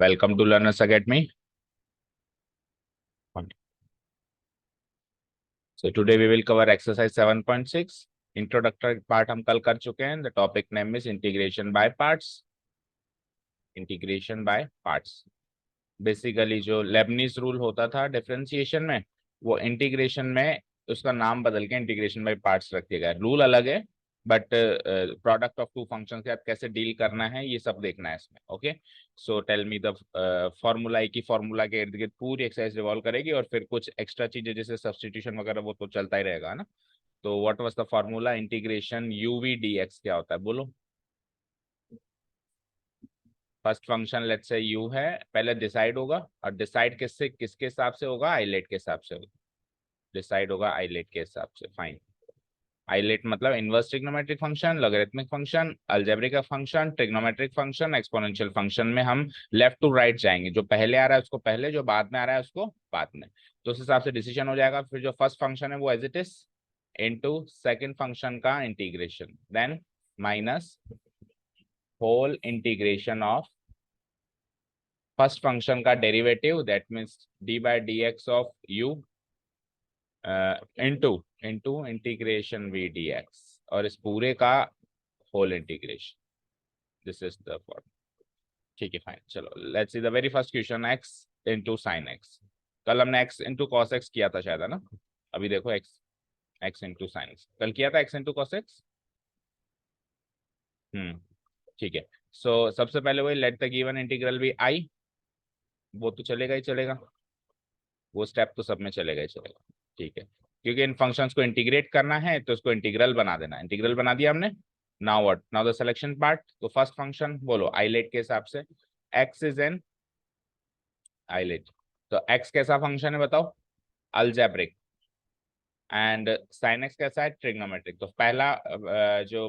Welcome to Learners Academy. So today we will cover exercise 7.6. Introductory part हम कल कर चुके हैं. The topic name is integration by parts. Integration by parts. Basically जो Lebanese rule होता था differentiation में, वो इंटीग्रेशन में उसका नाम बदल के इंटीग्रेशन बाय पार्ट्स रख दिया गया. रूल अलग है but product of two function के साथ कैसे डील करना है ये सब देखना है इसमें. Okay, so tell me the formula. की फॉर्मूला के इर्द गिर्द पूरी एक्सरसाइज रिवॉल्व करेगी और फिर कुछ एक्स्ट्रा चीजें जैसे सब्स्टिट्यूशन वगैरह वो तो चलता ही रहेगा ना. तो what was the formula? Integration UV dx क्या होता है बोलो. First function let's say U है, पहले डिसाइड होगा और डिसाइड किससे किसके हिसाब से होगा? आइलेट के हिसाब से होगा. डिसाइड होगा आइलेट के हिसाब से. फाइन. आइलेट मतलब inverse trigonometric function, logarithmic function, algebraic function, trigonometric function, exponential function में हम लेफ्ट टू राइट जाएंगे. जो पहले आ रहा है उसको पहले, जो बाद में आ रहा है उसको बाद में. तो उस हिसाब से डिसीजन हो जाएगा. फिर जो फर्स्ट फंक्शन है वो as it is into second function का integration, then minus whole integration of first function का derivative, that means D by D x of U into integration V D x, और इस पूरे का whole integration. This is the form. ठीक है, fine. चलो let's see the very first question. X into sine X. कल हमने x into cos x किया था शायद, है ना. अभी देखो x x into sine X. कल किया था एक्स इंटू कॉस एक्स. ठीक है. सो सबसे पहले वही let the given integral be I. वो तो चलेगा ही चलेगा, वो स्टेप तो सब में चलेगा ही चलेगा. ठीक है, क्योंकि इन फंक्शंस को इंटीग्रेट करना है तो उसको इंटीग्रल बना देना. इंटीग्रल बना दिया हमने. Now what? Now the selection part. तो फर्स्ट फंक्शन बोलो आइलेट के हिसाब से. X is an ILATE. तो एक्स कैसा फंक्शन है बताओ? अलजेब्रिक. एंड साइन एक्स कैसा है? ट्रिग्नोमेट्रिक. तो पहला जो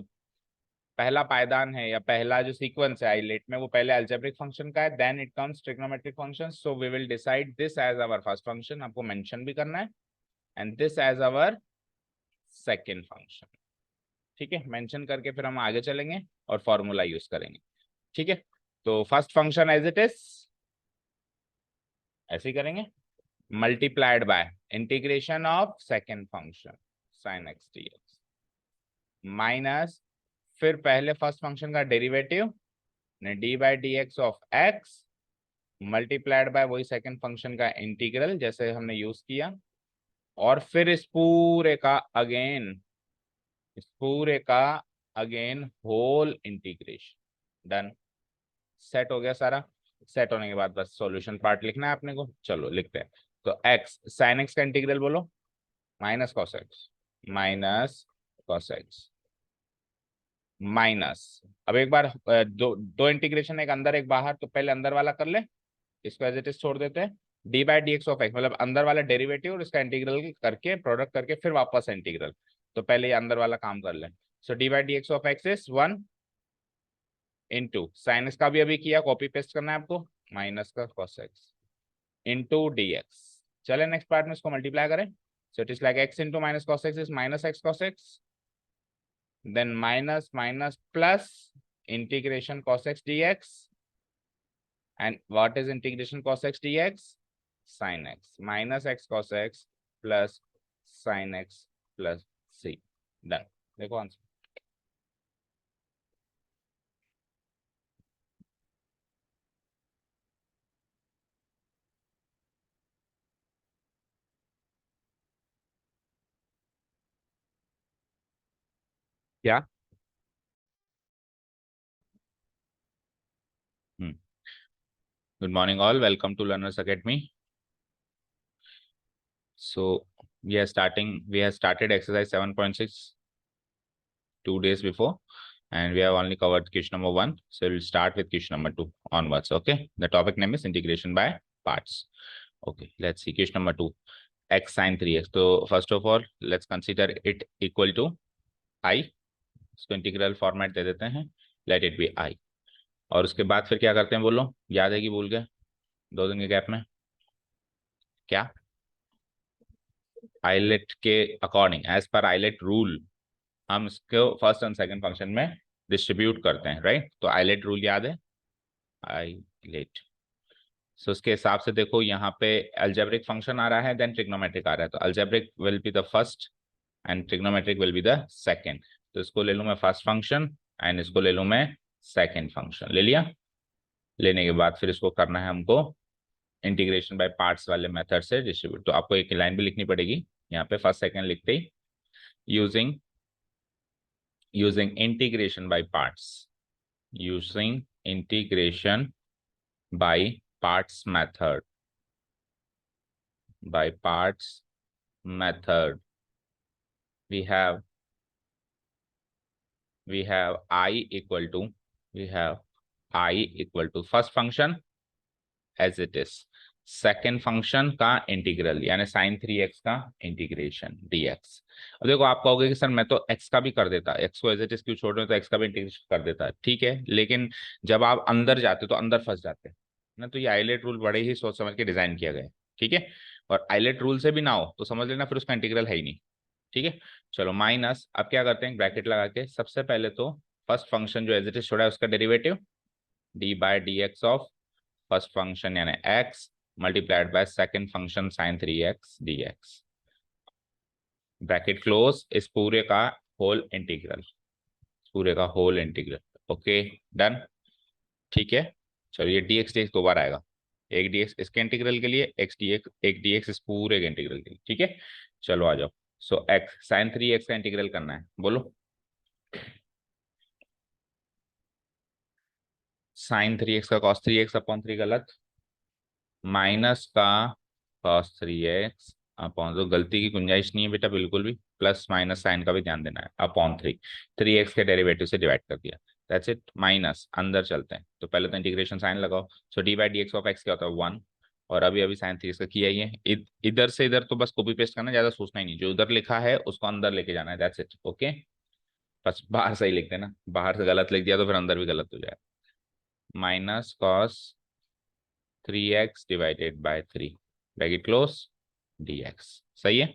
पहला पायदान है या पहला जो सीक्वेंस है आइलेट में वो पहले अलजेब्रिक फंक्शन का है, then it comes trigonometric function. So we will decide this as our first function. आपको मेंशन भी करना है. And this as our second function. ठीक है, मेंशन करके फिर हम आगे चलेंगे और फॉर्मूला यूज करेंगे. ठीक है, तो first function as it is ऐसे ही करेंगे, multiplied by integration of second function sine x d x, minus फिर पहले फर्स्ट फंक्शन का derivative d by D x of x, multiplied by वही सेकेंड फंक्शन का इंटीग्रल जैसे हमने यूज किया, और फिर इस पूरे का again whole integration. Done. Set हो गया सारा. सेट होने के बाद बस सॉल्यूशन पार्ट लिखना है अपने को. चलो लिखते हैं. तो एक्स साइन एक्स का इंटीग्रल बोलो. Minus cos x, minus cos x, minus. अब एक बार दो दो इंटीग्रेशन, एक अंदर एक बाहर. तो पहले अंदर वाला कर ले, इसको एज इट इज छोड़ देते हैं. D by D x of x मतलब अंदर वाला डेरिवेटिव और इसका इंटीग्रल करके प्रोडक्ट करके फिर वापस इंटीग्रल. तो पहले ये अंदर वाला काम कर ले. So D by D x of X is 1 into sine X का भी अभी किया, कॉपी पेस्ट करना है आपको, माइनस का cos x into d x. चले नेक्स्ट पार्ट में इसको मल्टीप्लाई करें. So it is like x into minus cos x is minus x cos x, then minus minus plus integration cos x dx. And what is integration cos x dx? Sin x. Minus x cos x plus sin x plus c. Done. देखो answer. क्या? Good morning all. Welcome to Learners Academy. So we have started exercise 7.6 2 days before, and we have only covered question number 1. So we'll start with question number 2 onwards. Okay, the topic name is integration by parts. Okay, let's see question number 2. X sin 3x. So first of all let's consider it equal to I. इसको integral format दे देते हैं, let it be I. और उसके बाद फिर क्या करते हैं बोलो, याद है कि भूल गए 2 दिन के गैप में? क्या? आइलेट के अकॉर्डिंग, एज पर आइलेट रूल, हम इसको फर्स्ट एंड सेकंड फंक्शन में डिस्ट्रीब्यूट करते हैं, राइट. तो आइलेट रूल याद है, आइलेट. सो उसके हिसाब से देखो यहाँ पे अलजेब्रिक फंक्शन आ रहा है, देन ट्रिग्नोमेट्रिक आ रहा है, तो algebraic will be the first and trigonometric will be the second. तो इसको ले लूं मैं फर्स्ट फंक्शन एंड इसको ले लूं मैं सेकंड फंक्शन। ले लिया। लेने के बाद फिर इसको करना है हमको इंटीग्रेशन बाय पार्ट्स वाले मेथड से डिस्ट्रीब्यूट। तो आपको एक लाइन भी लिखनी पड़ेगी यहाँ पे फर्स्ट सेकंड लिखते ही, using integration by parts, using integration by parts method, by parts method we have I equal to, we have I equal to first function as it is, second function का integral यानी sign 3x का integration dx। अब देखो आप कहोगे कि sir मैं तो x का भी कर देता, x को एज इट इज क्यों छोड़ रहे हो, तो x का भी इंटीग्रेशन कर देता, ठीक है, लेकिन जब आप अंदर जाते तो अंदर फंस जाते हैं ना। तो ये आइलेट रूल बड़े ही सोच समझ के डिजाइन किया गया है, ठीक है। और आइलेट रूल से भी ना हो तो समझ लेना फिर उसका इंटीग्रल है ही नहीं, ठीक है। चलो माइनस, अब क्या करते हैं ब्रैकेट लगा के सबसे पहले तो फर्स्ट फंक्शन जो एज इट इज छोड़ा है उसका derivative d by D x of first function यानी x multiplied by second function sin 3x dx, bracket close, इस पूरे का होल इंटीग्रल, पूरे का होल इंटीग्रल। ओके डन, ठीक है। चलो ये dx dx दो बार आएगा, एक dx इसके इंटीग्रल के लिए, x dx, एक dx इस पूरे के इंटीग्रल के लिए, ठीक है। चलो आ जाओ। सो x sin 3x का इंटीग्रल करना है, बोलो। sin 3x का cos 3x अपॉन 3 गलत, माइनस का cos 3x अपॉन, तो गलती की गुंजाइश नहीं है बेटा बिल्कुल भी, प्लस माइनस साइन का भी ध्यान देना है, अपॉन 3x के डेरिवेटिव से डिवाइड कर दिया, दैट्स इट। माइनस अंदर चलते हैं तो पहले तो इंटीग्रेशन साइन लगाओ, so D by D x of X क्या होता है 1, और अभी अभी साइन 3x का किया ही है, इधर से इधर तो बस कॉपी पेस्ट करना, ज्यादा सोचना ही नहीं, जो उधर लिखा है उसको अंदर लेके जाना है, दैट्स इट। ओके बस बाहर सही लिख देना, बाहर से गलत लिख दिया तो फिर अंदर भी गलत हो जाएगा। Minus cos 3x divided by 3 bracket close dx, सही है।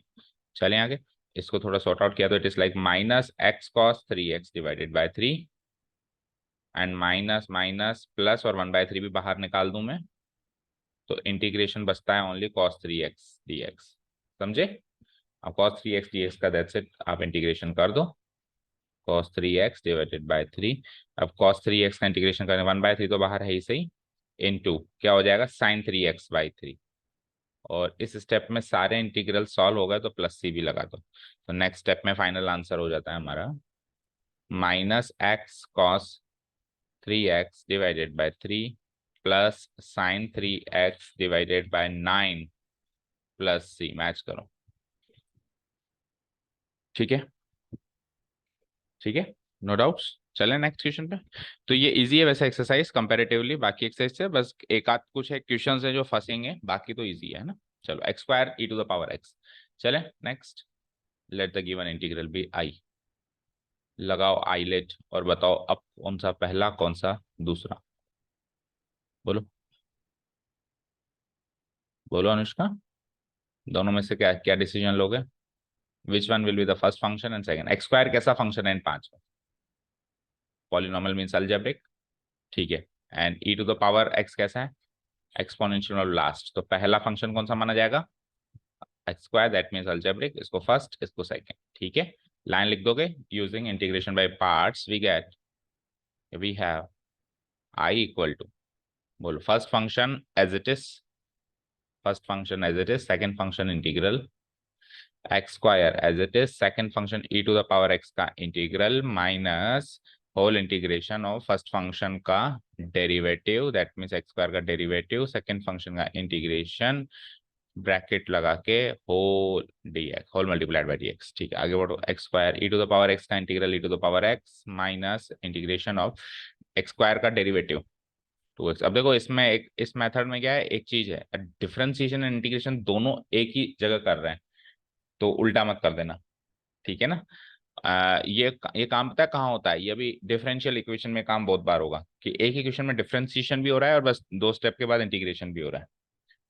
चलें आगे, इसको थोड़ा सॉर्ट आउट किया तो it is like minus x cos 3x divided by 3 and minus minus plus और 1/3 भी बाहर निकाल दूं मैं, तो इंटीग्रेशन बचता है ओनली cos 3x dx, समझे। अब cos 3x dx का दैट्स इट, आप इंटीग्रेशन कर दो, cos 3x डिवाइडेड बाय 3। अब cos 3x का इंटीग्रेशन करें 1/3 तो बाहर है ही सही, इनटू क्या हो जाएगा sin 3x बाई 3, और इस स्टेप में सारे इंटीग्रल सॉल्व हो गए तो प्लस सी भी लगा दो, तो नेक्स्ट स्टेप में फाइनल आंसर हो जाता है हमारा minus x cos 3x divided by 3 plus sine 3x divided by 9 plus C, match करो, ठीक है, ठीक है, नो डाउट्स। चलें नेक्स्ट क्वेश्चन पे। तो ये इजी है वैसे एक्सरसाइज कंपैरेटिवली बाकी एक्सरसाइज से, बस एक आध कुछ है क्वेश्चंस है जो फंसेंगे, बाकी तो इजी है ना। चलो X square E to the power X, चले next, let the given integral be I, लगाओ आईलेट और बताओ अब कौन सा पहला कौन सा दूसरा, बोलो बोलो अनुष्का, दोनों में से क्या क्या डिसीजन लोगे, which one will be the first function and second. X square कैसा फंक्शन है इन पांच में, पॉलिनोमियल मींस अलजेब्रिक, ठीक है, and e to the power x कैसा है, एक्सपोनेंशियल और लास्ट, तो पहला फंक्शन कौन सा माना जाएगा, X square, that means algebraic, इसको फर्स्ट इसको सेकंड, ठीक है। लाइन लिख दोगे, using integration by parts we get, we have I equal to, बोलो first function as it is, first function as it is, second function integral X square as it is, second function E to the power x का integral minus whole integration of first function का derivative, that means X square का derivative, second function का integration, bracket लगा के whole dx, whole multiplied by dx, ठीक है। आगे बढ़ो, X square E to the power x का integral E to the power x minus integration of x square का डेरिवेटिव 2x। अब देखो इसमें एक, इस मेथड में क्या है, एक चीज है डिफरेंशिएशन एंड इंटीग्रेशन दोनों एक ही जगह कर रहे हैं, तो उल्टा मत कर देना, ठीक है ना। ये काम पता है कहाँ होता है, ये भी डिफरेंशियल इक्वेशन में काम बहुत बार होगा कि एक इक्वेशन में डिफरेंशिएशन भी हो रहा है और बस दो स्टेप के बाद इंटीग्रेशन भी हो रहा है,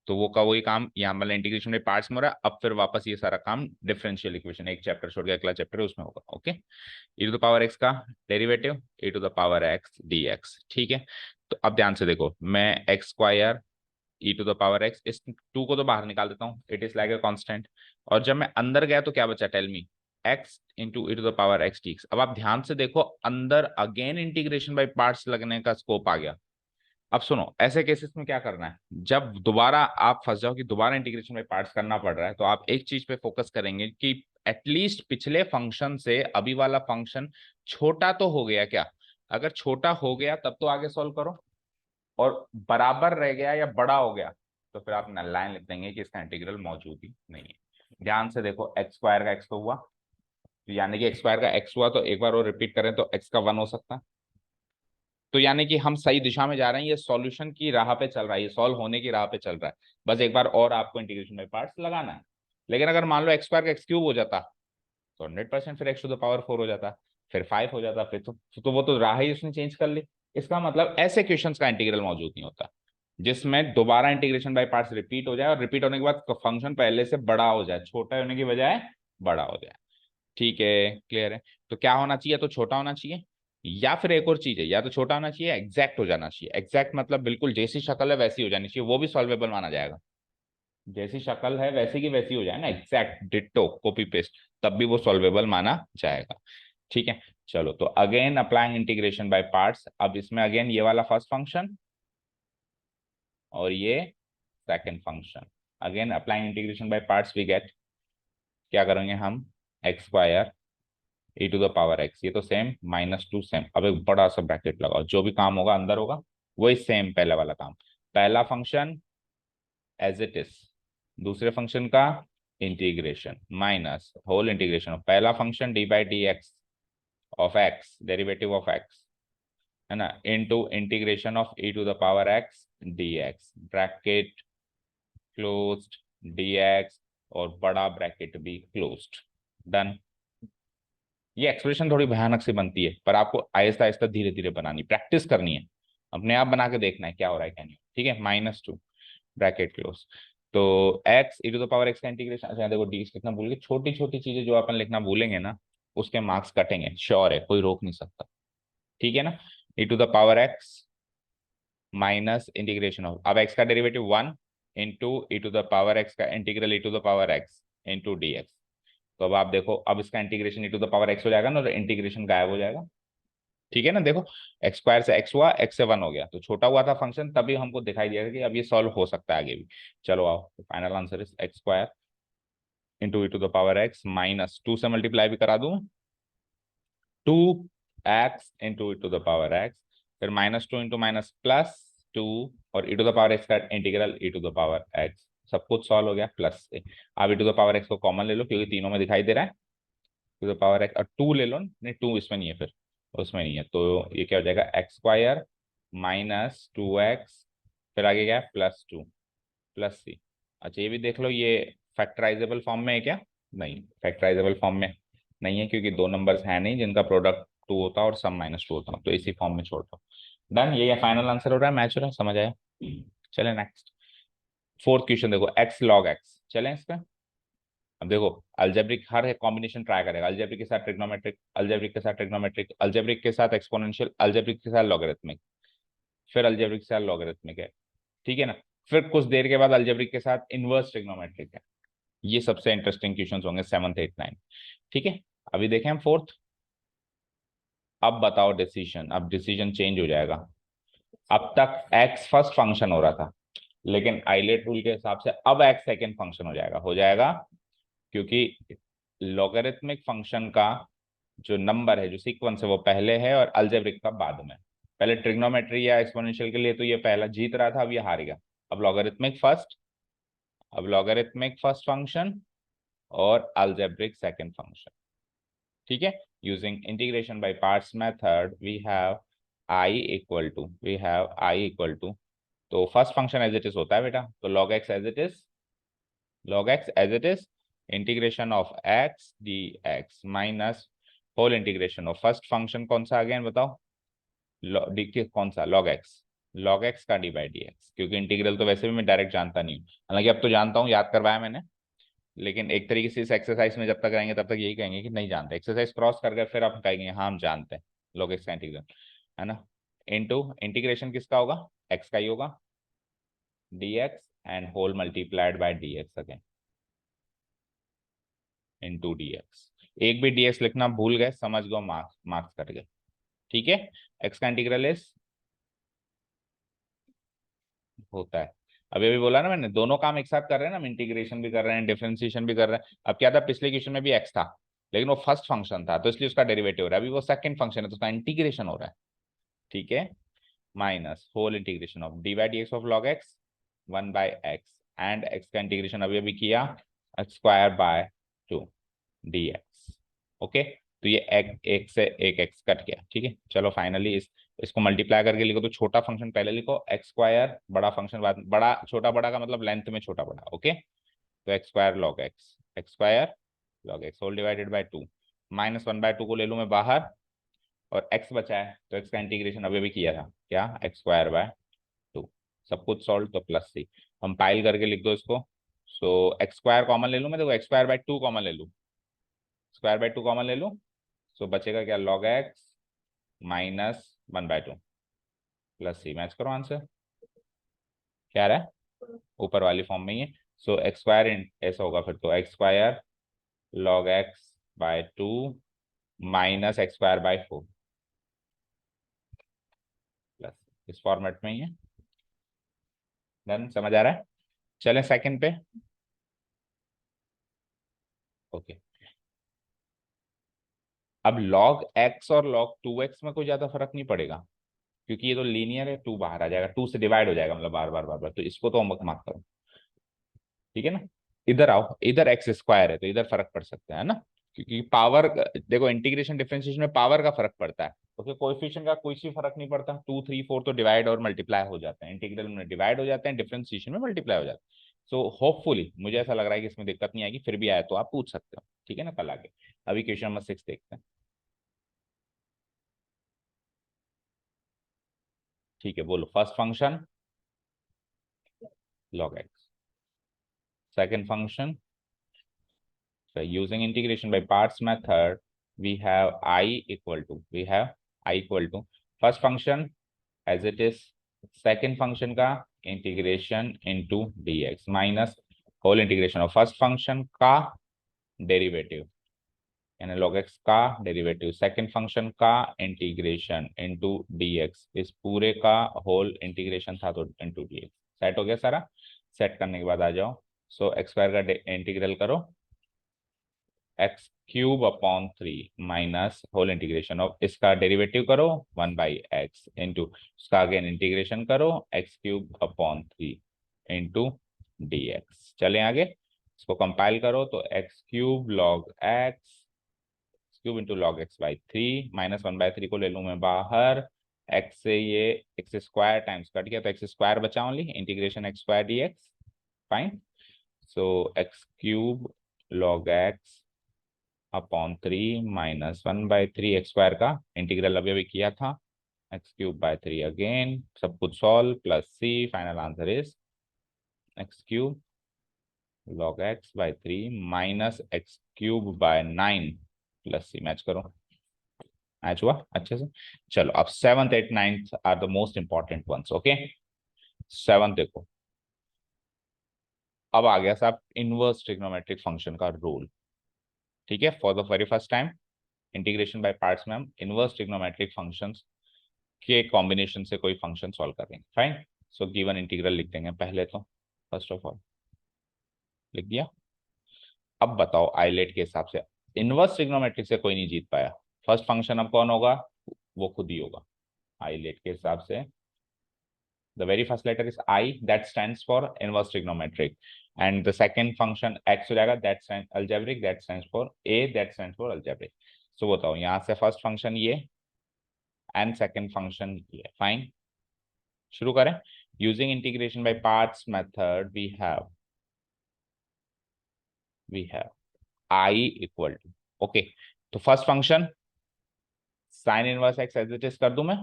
तो वो का वही काम यहाँ मतलब इंटीग्रेशन में पार्ट्स में हो रहा है, अब फिर वापस ये सारा काम डिफरेंशियल इक्वेशन एक चैप्टर छोड़ के अगला चैप्टर उसमें होगा। Okay, E to the power x का derivative E to the power X dx, ठीक है। तो अब ध्यान से देखो, मैं x square E to the power X, इस टू को तो बाहर निकाल देता हूँ, it is like a constant. और जब मैं अंदर गया तो क्या बचा, tell me, X into E to the power x D. अब आप ध्यान से देखो, अंदर अगेन इंटीग्रेशन बाय पार्ट्स लगने का स्कोप आ गया। अब सुनो, ऐसे केसेस में क्या करना है, जब दोबारा आप फंस जाओ कि दोबारा इंटीग्रेशन बाय पार्ट्स करना पड़ रहा है, तो आप एक चीज पे फोकस करेंगे कि एटलीस्ट पिछले फंक्शन से अभी वाला फंक्शन छोटा तो हो गया क्या। अगर छोटा हो गया तब तो आगे सॉल्व करो, और बराबर रह गया या बड़ा हो गया तो फिर आप लाइन लिख देंगे कि इसका इंटीग्रल मौजूद ही नहीं है। ध्यान से देखो, एक्स स्क्वायर का एक्स तो हुआ, तो यानी कि एक्स स्क्वायर का एक्स हुआ, तो एक बार और रिपीट करें तो एक्स का वन हो सकता है। तो यानी कि हम सही दिशा में जा रहे हैं, ये सॉल्यूशन की राह पे चल रहा है, ये सॉल्व होने की राह पे चल रहा है। बस एक बार और आपको इंटीग्रेशन बाय पार्ट्स लगाना है। लेकिन अगर मान लो एक्स स्क्वायर का एक्स क्यूब हो जाता तो 100% फिर एक्स टू द पावर 4 हो जाता, फिर 5 हो जाता, फिर तो वो तो राह ही उसने चेंज कर ली। इसका मतलब ऐसे क्वेश्चंस का इंटीग्रल मौजूद नहीं होता जिसमें दोबारा इंटीग्रेशन बाय पार्ट्स रिपीट हो जाए, और रिपीट होने के बाद फंक्शन पहले से बड़ा हो जाए, छोटा होने की बजाय बड़ा हो जाए। ठीक है, क्लियर है। तो क्या होना चाहिए, तो छोटा होना चाहिए, या फिर एक और चीज है, या तो छोटा होना चाहिए, एग्जैक्ट हो जाना चाहिए। एग्जैक्ट मतलब बिल्कुल जैसी शक्ल है वैसी हो जानी चाहिए, वो भी सॉल्वेबल माना जाएगा। जैसी शक्ल है वैसी की वैसी हो जाए ना, एग्जैक्ट डिट्टो कॉपी पेस्ट, तब भी वो सॉल्वेबल माना जाएगा। ठीक है, चलो तो again applying integration by parts. अब इसमें अगेन ये वाला फर्स्ट फंक्शन और ये second function, again applying integration by parts we get, क्या करेंगे हम, x square E to the power x, ये तो सेम, -2 सेम। अब एक बड़ा सा ब्रैकेट लगाओ, जो भी काम होगा अंदर होगा वही सेम पहले वाला काम। पहला फंक्शन एज इट इज, दूसरे फंक्शन का integration minus whole integration of पहला function d by D x of x, derivative of x, है ना, into integration of e to the power x d x, bracket closed, d x और बड़ा bracket भी closed. Done. ये expression थोड़ी भयानक सी बनती है, पर आपको आहिस्ता आहिस्ता धीरे धीरे बनानी, प्रैक्टिस करनी है, अपने आप बना के देखना है क्या हो रहा है क्या नहीं। ठीक है, -2 ब्रैकेट क्लोज, तो x e to the power x का इंटीग्रेशन, अच्छा देखो डी लिखना भूल गए, छोटी छोटी चीजें जो अपन लिखना भूलेंगे ना उसके मार्क्स कटेंगे, श्योर है, कोई रोक नहीं सकता। ठीक है ना, e to the power x minus integration of, अब एक्स का derivative 1 into E to the power x का integral E to the power x into d x. तो अब आप देखो, अब इसका integration e to the power x हो जाएगा ना, तो इंटीग्रेशन गायब हो जाएगा। ठीक है ना, देखो एक्स स्क्वायर से एक्स हुआ, एक्स से 1 हो गया, तो छोटा हुआ था फंक्शन, तभी हमको दिखाई दिया कि अब ये सॉल्व हो सकता है आगे भी। चलो आओ, final answer is x square into E to the power x -2 से मल्टीप्लाई भी करा दूं, 2x into E to the power x, फिर -2 इंटू माइनस +2, और e to the power x का integral E to the power x, सब कुछ solve हो गया प्लस से। अब e to the power x को कॉमन ले लो क्योंकि तीनों में दिखाई दे रहा है, टू द पावर एक्स, और 2 ले लो, नहीं 2 इसमें नहीं है, फिर उसमें नहीं है, तो ये क्या हो जाएगा, एक्स स्क्वायर -2x, फिर आगे क्या है +2 प्लस सी। अच्छा ये भी देख लो, ये फैक्टराइजेबल फॉर्म में है क्या, नहीं फैक्टराइजेबल फॉर्म में नहीं है, क्योंकि दो नंबर्स है नहीं जिनका प्रोडक्ट 2 होता और सम -2 होता, तो इसी फॉर्म में छोड़ दो। डन, ये फाइनल आंसर हो रहा है, मैच हो रहा है, समझ आया। चले नेक्स्ट, फोर्थ क्वेश्चन देखो, एक्स लॉग एक्स, चले इस पे। अब देखो अल्जेब्रिक हर एक कॉम्बिनेशन ट्राई करेगा, अल्जेब्रिक के साथ ट्रिग्नोमेट्रिक, अल्जेब्रिक के साथ ट्रिग्नोमेट्रिक, अल्जेब्रिक के साथ एक्सपोनेंशियल, अल्जेब्रिक के साथ लॉगरिथमिक, फिर अल्जेब्रिक के साथ लॉगरिथमिक है। ठीक है ना, फिर कुछ देर के बाद अल्जेब्रिक के साथ इनवर्स ट्रिग्नोमेट्रिक है। ये सबसे इंटरेस्टिंग क्वेश्चंस होंगे 7th 8th 9th। ठीक है, अभी देखें हम फोर्थ। अब बताओ डिसीजन, अब डिसीजन चेंज हो जाएगा। अब तक एक्स फर्स्ट फंक्शन हो रहा था, लेकिन आइलेट रूल के हिसाब से अब एक्स सेकेंड फंक्शन हो जाएगा, क्योंकि लॉगरिथमिक फंक्शन का जो नंबर है, जो सीक्वेंस है, वो पहले है और अलजेब्रिक का बाद में। पहले ट्रिग्नोमेट्री या एक्सपोनेंशियल के लिए तो ये पहला जीत रहा था, अब ये हार गया। अब लॉगरिथमिक फर्स्ट, अब लॉगरिथमिक फर्स्ट फंक्शन और अलजेब्रिक सेकंड फंक्शन। ठीक है, using integration by parts method we have तो first function as it is होता है बेटा, तो log x as it is, log x as it is, integration of x dx minus whole integration of first function कौन सा again बताओ, कौन सा, log x का डी बाई डी एक्स, क्योंकि इंटीग्रल तो वैसे भी मैं डायरेक्ट जानता नहीं हूँ, हालांकि अब तो जानता हूँ, याद करवाया मैंने, लेकिन एक तरीके से इस एक्सरसाइज में जब तक रहेंगे तब तक यही कहेंगे कि नहीं जानते, एक्सरसाइज क्रॉस कर गए फिर आप कहेंगे हाँ हम जानते हैं log x का इंटीग्रल, है ना। इनटू इंटीग्रेशन किसका होगा, x का ही होगा, dx and whole multiplied by dx again into dx। एक भी dx लिखना भूल गए, समझ गए, मार्क्स मार्क्स कर गए। ठीक है, x का इंटीग्रल इज होता है। अभी अभी बोला ना मैंने, दोनों काम एक साथ कर रहे हैं ना, हम इंटीग्रेशन भी कर रहे हैं, डिफरेंशिएशन भी कर रहे हैं। अब क्या था, पिछले क्वेश्चन में भी x था, लेकिन वो फर्स्ट फंक्शन था तो इसलिए उसका डेरिवेटिव हो रहा है। अभी वो सेकंड फंक्शन है तो उसका इंटीग्रेशन हो रहा है। ठीक है, minus whole integration of d by D x of log x 1/x and x का इंटीग्रेशन अभी अभी किया x² 2 dx। ओके, तो ये एक से एक x कट गया। ठीक है, चलो फाइनली इसको मल्टीप्लाई करके लिखो, तो छोटा फंक्शन पहले लिखो, x², बड़ा फंक्शन बाद, बड़ा छोटा बड़ा का मतलब लेंथ में छोटा बड़ा। ओके, तो x² log x log x whole divided by 2, -1/2 को ले लूं मैं बाहर, और x बचा है तो x का इंटीग्रेशन अभी अभी किया था, क्या x²/2, सब कुछ सॉल्व तो प्लस c, कंपाइल करके लिख दो इसको। सो x² कॉमन ले लूं मैं, देखो x²/2 कॉमन ले लूं, स्क्वायर/2 कॉमन ले लूं, सो बचेगा क्या, log x -1/2 plus c। Match करो आंसर, क्या आ रहा है, ऊपर वाली फॉर्म में ही है। सो x² ऐसा होगा फिर, तो x² log x/2 minus x²/4 plus, इस फॉर्मेट में ही है। डन, समझ आ रहा है। चलें सेकंड पे। ओके, अब log x और log 2x में कोई ज्यादा फर्क नहीं पड़ेगा, क्योंकि ये तो लीनियर है, 2 बाहर आ जाएगा, 2 से डिवाइड हो जाएगा, मतलब बार बार बार बार, तो इसको तो हम मत करो। ठीक है ना, इधर आओ, इधर x² है तो इधर फर्क पड़ सकता है ना, क्योंकि पावर, देखो इंटीग्रेशन डिफरेंशिएशन में पावर का फर्क पड़ता है, तो कोएफिशिएंट का कोई सी फर्क नहीं पड़ता। 2 3 4 तो डिवाइड और मल्टीप्लाई हो जाते हैं, इंटीग्रल में डिवाइड हो जाते हैं, डिफरेंशिएशन में मल्टीप्लाई हो जाते हैं। सो होपफुली मुझे ऐसा लग रहा है कि इसमें दिक्कत नहीं आएगी, फिर भी आए तो आप पूछ सकते हो। ठीक है ना, कल आगे। अभी क्वेश्चन नंबर 6 देखते हैं। ठीक है, बोलो, first function log x, second function, so using integration by parts method, we have I equal to first function as it is, second function का integration into dx minus whole integration of first function का derivative, यानी log x का derivative, second function का integration into dx, इस पूरे का whole integration था तो इनटू dx। सेट हो गया सारा। सेट करने के बाद आ जाओ, सो x² का इंटीग्रल करो, x³ minus whole integration of, इसका डेरिवेटिव करो 1/x इंटू, उसका अगेन इंटीग्रेशन करो x³ इंटू dx। चले आगे, इसको कंपाइल करो तो x³ log x³ into log x/3, -1/3 को ले लूं मैं बाहर, x से ये x² टाइम्स कट गया तो x² बचा only, integration x² dx। Fine, so x³ log x/3 -1/3 x² का इंटीग्रल अभी अभी किया था, x³/3 अगेन, सब कुछ solve plus c, final answer is x³ log x/3 -x³/9 plus c। Match करो, मैच हुआ अच्छे से। चलो अब 7th 8th 9th are the most important ones. Okay, 7th देखो, अब आ गया साहब इनवर्स ट्रिग्नोमेट्रिक फंक्शन का रूल। ठीक है, for the very first time integration by parts में हम इनवर्स ट्रिग्नोमेट्रिक फंक्शंस के कॉम्बिनेशन से कोई फंक्शन सॉल्व करेंगे। फाइन, सो गिवन इंटीग्रल लिख देंगे पहले तो, फर्स्ट ऑफ ऑल लिख दिया। अब बताओ आइलेट के हिसाब से इनवर्स ट्रिग्नोमेट्रिक से कोई नहीं जीत पाया, फर्स्ट फंक्शन अब कौन होगा, वो खुद ही होगा आइलेट के हिसाब से। The very first letter is I, that stands for inverse trigonometric, and the second function x हो जाएगा, that stands algebraic, that stands for A, that stands for algebraic। So बताओ यहाँ से फर्स्ट फंक्शन ये and second function ये। Fine, शुरू करें। Using integration by parts method we have I equal to, okay, तो first function sine inverse x as it is कर दूं मैं,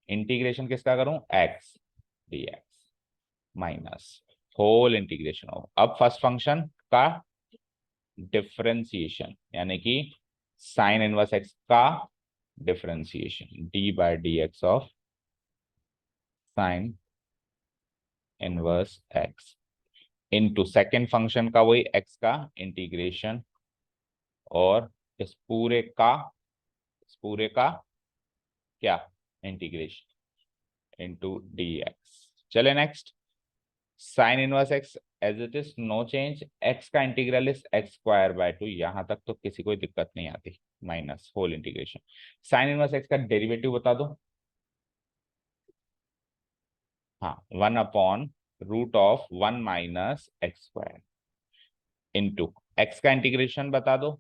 इंटीग्रेशन किसका करूं, x dx minus whole integration of, अब फर्स्ट फंक्शन का डिफरेंशिएशन, यानी कि साइन इनवर्स एक्स का differentiation d/dx of sine inverse x into second function का वही एक्स का इंटीग्रेशन, और इस पूरे का क्या, इंटीग्रेशन इनटू डी एक्स। चले next, sine inverse x as it is, no change, x का integral is x square by two, यहां तक तो किसी कोई दिक्कत नहीं आती, minus whole integration. Sine inverse x का डेरिवेटिव बता दो। हाँ, 1/√(1 - x²) इंटू एक्स का इंटीग्रेशन बता दो,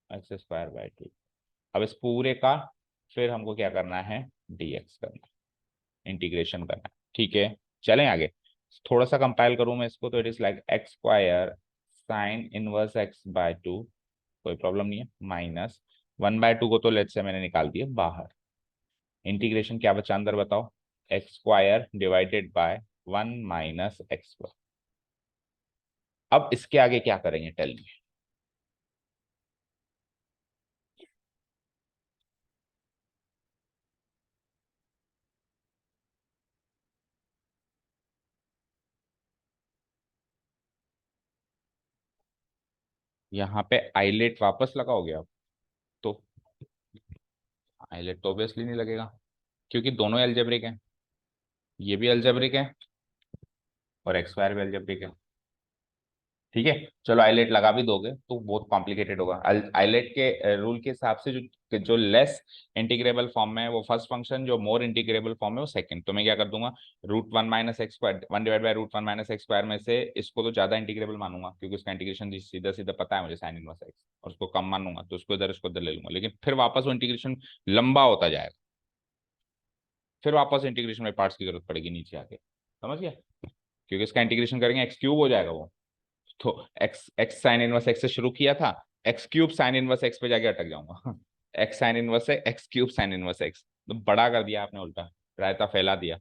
एक्स स्क्वायर बाय टू। अब इस पूरे का फिर हमको क्या करना है, dx करना है, इंटीग्रेशन करना है। ठीक है, चलें आगे। थोड़ा सा कंपाइल करूं मैं इसको, तो it is like x² sign inverse x by to, कोई प्रॉब्लम नहीं है, माइनस 1/2 को तो लेट्स से मैंने निकाल दिया बाहर। इंटीग्रेशन क्या बचा अंदर बताओ, x² डिवाइडेड बाय 1 - x²। अब इसके आगे क्या करेंगे, टेल मी। यहाँ पे आइलेट वापस लगाओगे आप, तो आइलेट तो ऑब्वियसली नहीं लगेगा, क्योंकि दोनों एल्जेब्रिक हैं, ये भी एल्जेब्रिक है और x² भी एल्जेब्रिक है। ठीक है, चलो आइलेट लगा भी दोगे तो बहुत कॉम्प्लिकेटेड होगा। आइलेट के रूल के हिसाब से जो जो लेस इंटीग्रेबल फॉर्म में है वो फर्स्ट फंक्शन, जो मोर इंटीग्रेबल फॉर्म है वो सेकंड। तो मैं क्या कर दूंगा, √1 - x², 1/√1 - x² में से इसको तो ज्यादा इंटीग्रेबल मानूंगा, क्योंकि उसका इंटीग्रेशन सीधा सीधा पता है मुझे, साइन इनवर्स एक्स, और उसको कम मानूंगा तो उसको इधर ले लूंगा, लेकिन फिर वापस वो इंटीग्रेशन लंबा होता जाएगा, फिर वापस इंटीग्रेशन में पार्ट्स की जरूरत पड़ेगी नीचे आके, समझ गया, क्योंकि इसका इंटीग्रेशन करेंगे x³ हो जाएगा वो। तो x x sine inverse x से शुरू किया था, x³ साइन इनवर्स एक्स पे जाके अटक जाऊंगा। एक्स साइन इनवर्स है, x³ साइन इनवर्स एक्स, तो बड़ा कर दिया आपने, उल्टा रायता फैला दिया।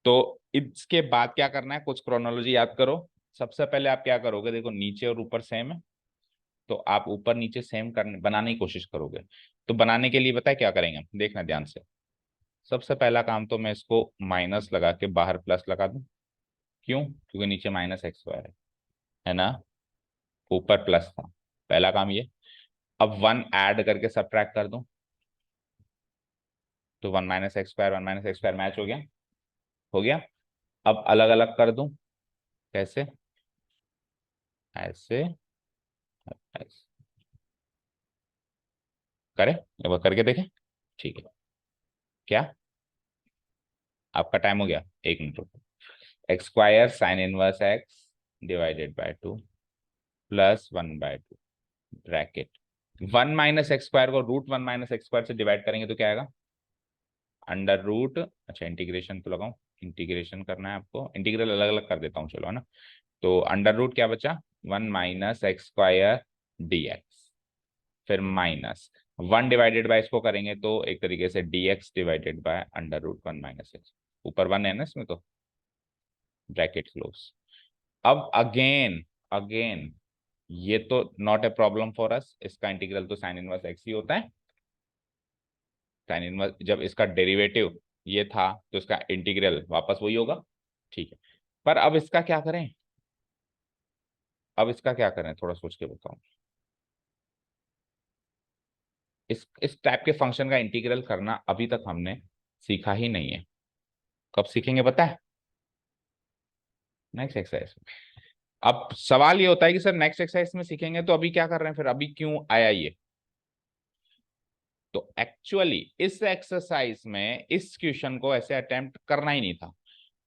तो इसके बाद क्या करना है, कुछ क्रोनोलॉजी याद करो। सबसे पहले आप क्या करोगे, देखो नीचे और ऊपर सेम है, तो आप ऊपर नीचे सेम करने बनाने की कोशिश करोगे। तो बनाने के लिए पता है क्या करेंगे हम, देखना ध्यान से। सबसे पहला काम तो मैं इसको माइनस लगा के बाहर प्लस लगा दूं, क्यों, क्योंकि नीचे -x² है ना, ऊपर प्लस था, पहला काम ये। अब 1 ऐड करके सब्ट्रैक्ट कर दूं, तो 1 - x², 1 - x² मैच हो गया, हो गया। अब अलग अलग कर दूं, कैसे, ऐसे, ऐसे करें, एक बार करके देखें। ठीक है, क्या आपका टाइम हो गया, 1 मिनट रुको। x² sign inverse x divided by 2 plus 1/2 bracket, 1 - x² को √1 - x² से डिवाइड करेंगे तो क्या आएगा, अंडर रूट, अच्छा इंटीग्रेशन तो लगाऊं, इंटीग्रेशन करना है आपको, इंटीग्रल अलग अलग कर देता हूँ चलो, है ना। तो अंडर रूट क्या बचा, 1 - x² dx, फिर माइनस 1 डिवाइडेड बाय इसको करेंगे तो एक तरीके से dx divided by under root 1 - x, ऊपर 1 है ना इसमें, तो ब्रैकेट क्लोज। अब अगेन अगेन, ये तो not a problem for us, इसका इंटीग्रल तो साइन इनवर्स एक्स ही होता है। साइन इनवर्स, जब इसका डेरिवेटिव ये था तो इसका इंटीग्रल वापस वही होगा। ठीक है, पर अब इसका क्या करें, अब इसका क्या करें, थोड़ा सोच के बताओ। इस टाइप के फंक्शन का इंटीग्रल करना अभी तक हमने सीखा ही नहीं है, कब सीखेंगे पता है, नेक्स्ट एक्सरसाइज में। अब सवाल ये होता है कि सर नेक्स्ट एक्सरसाइज में सीखेंगे, तो अभी क्या कर रहे हैं, फिर अभी क्यों आया ये। तो एक्चुअली इस एक्सरसाइज में इस क्वेश्चन को ऐसे अटेम्प्ट करना ही नहीं था,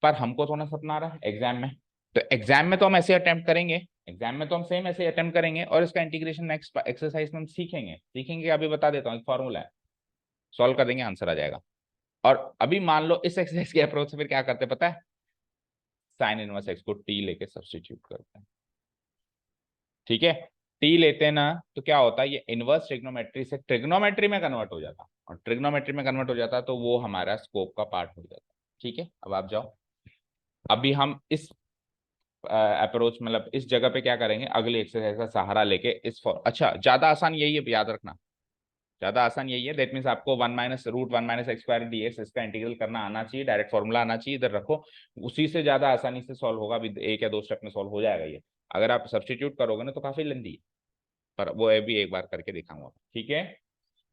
पर हमको थोड़ा सपना आ रहा है एग्जाम में, तो एग्जाम में तो हम ऐसे अटेम्प्ट करेंगे, एग्जाम में तो हम सेम ऐसे अटेम्प्ट करेंगे, और इसका इंटीग्रेशन नेक्स्ट एक्सरसाइज में हम सीखेंगे सीखेंगे अभी बता देता हूँ, एक फॉर्मूला है, सॉल्व कर देंगे आंसर आ जाएगा। और अभी मान लो इस एक्सरसाइज के अप्रोच से फिर क्या करते पता है, साइन इनवर्स एक्स को टी लेके सब्सटीट्यूट करते हैं। ठीक है, टी लेते हैं ना, तो क्या होता है, ये इनवर्स ट्रिग्नोमेट्री से ट्रिग्नोमेट्री में कन्वर्ट हो जाता, और ट्रिग्नोमेट्री में कन्वर्ट हो जाता तो वो हमारा स्कोप का पार्ट हो जाता। ठीक है, अब आप जाओ, अभी हम इस अप्रोच मतलब इस जगह पे क्या करेंगे, अगली एक्सरसाइज का सहारा लेके अच्छा ज्यादा आसान यही है, याद रखना, ज्यादा आसान यही है, दैट मीन्स आपको one minus root one minus x square d x इसका इंटीग्रल करना आना चाहिए, डायरेक्ट फॉर्मूला आना चाहिए, इधर रखो, उसी से ज्यादा आसानी से सॉल्व होगा, अभी एक या दो स्टेप में सॉल्व हो जाएगा ये। अगर आप सब्सटीट्यूट करोगे ना तो काफी लेंदी है, पर वो अभी एक बार करके दिखाऊंगा, ठीक है।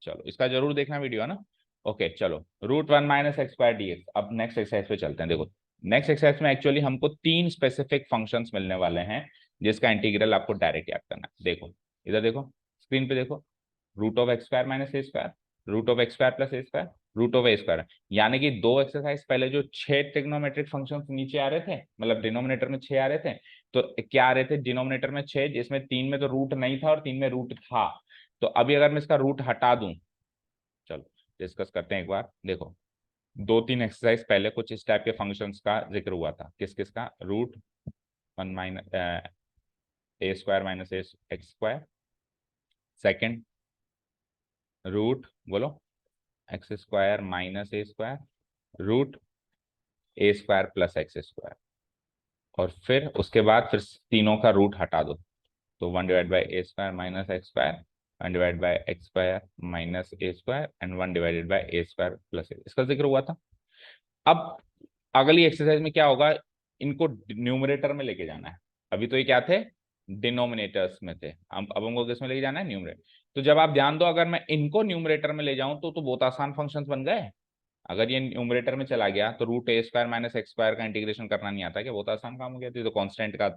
चलो इसका जरूर देखना वीडियो, है ना। ओके चलो, root one minus x square d x. अब नेक्स्ट एक्सरसाइज पे चलते हैं। देखो नेक्स्ट एक्सरसाइज में एक्चुअली हमको तीन स्पेसिफिक फंक्शंस मिलने वाले हैं जिसका इंटीग्रल आपको डायरेक्ट याद करना है। देखो इधर देखो, स्क्रीन पे देखो, root of x square minus a square, root of x square plus a square, root of a square. यानी कि दो एक्सरसाइज पहले जो छह ट्रिग्नोमेट्रिक फंक्शंस नीचे आ रहे थे, मतलब डिनोमिनेटर में छह आ रहे थे, तो क्या आ रहे थे डिनोमिनेटर में छह, जिसमें तीन में तो रूट नहीं था और तीन में रूट था। तो अभी अगर मैं इसका रूट हटा दूं, चलो डिस्कस करते हैं एक बार। देखो दो तीन एक्सरसाइज पहले कुछ इस टाइप के फंक्शंस का जिक्र हुआ था, किस किस का, root one minus a square minus x square, second root बोलो x square minus a square, root a square plus x square, और फिर उसके बाद फिर तीनों का रूट हटा दो, तो one divide by a square minus x square, one divide by x square minus a square and one divided by a square plus a, इसका जिक्र हुआ था। अब अगली एक्सरसाइज में क्या होगा, इनको न्यूमरेटर में लेके जाना है। अभी तो ये क्या थे, डिनोमिनेटर्स में थे, अब हमको किस में लेके जाना है, न्यूमरेटर। तो जब आप ध्यान दो, अगर मैं इनको न्यूमरेटर में ले जाऊं तो बहुत आसान फंक्शंस बन गए। अगर ये न्यूमरेटर में चला गया तो root a square minus x square का इंटीग्रेशन करना नहीं आता, क्या बहुत आसान काम हो गया। तो कांस्टेंट का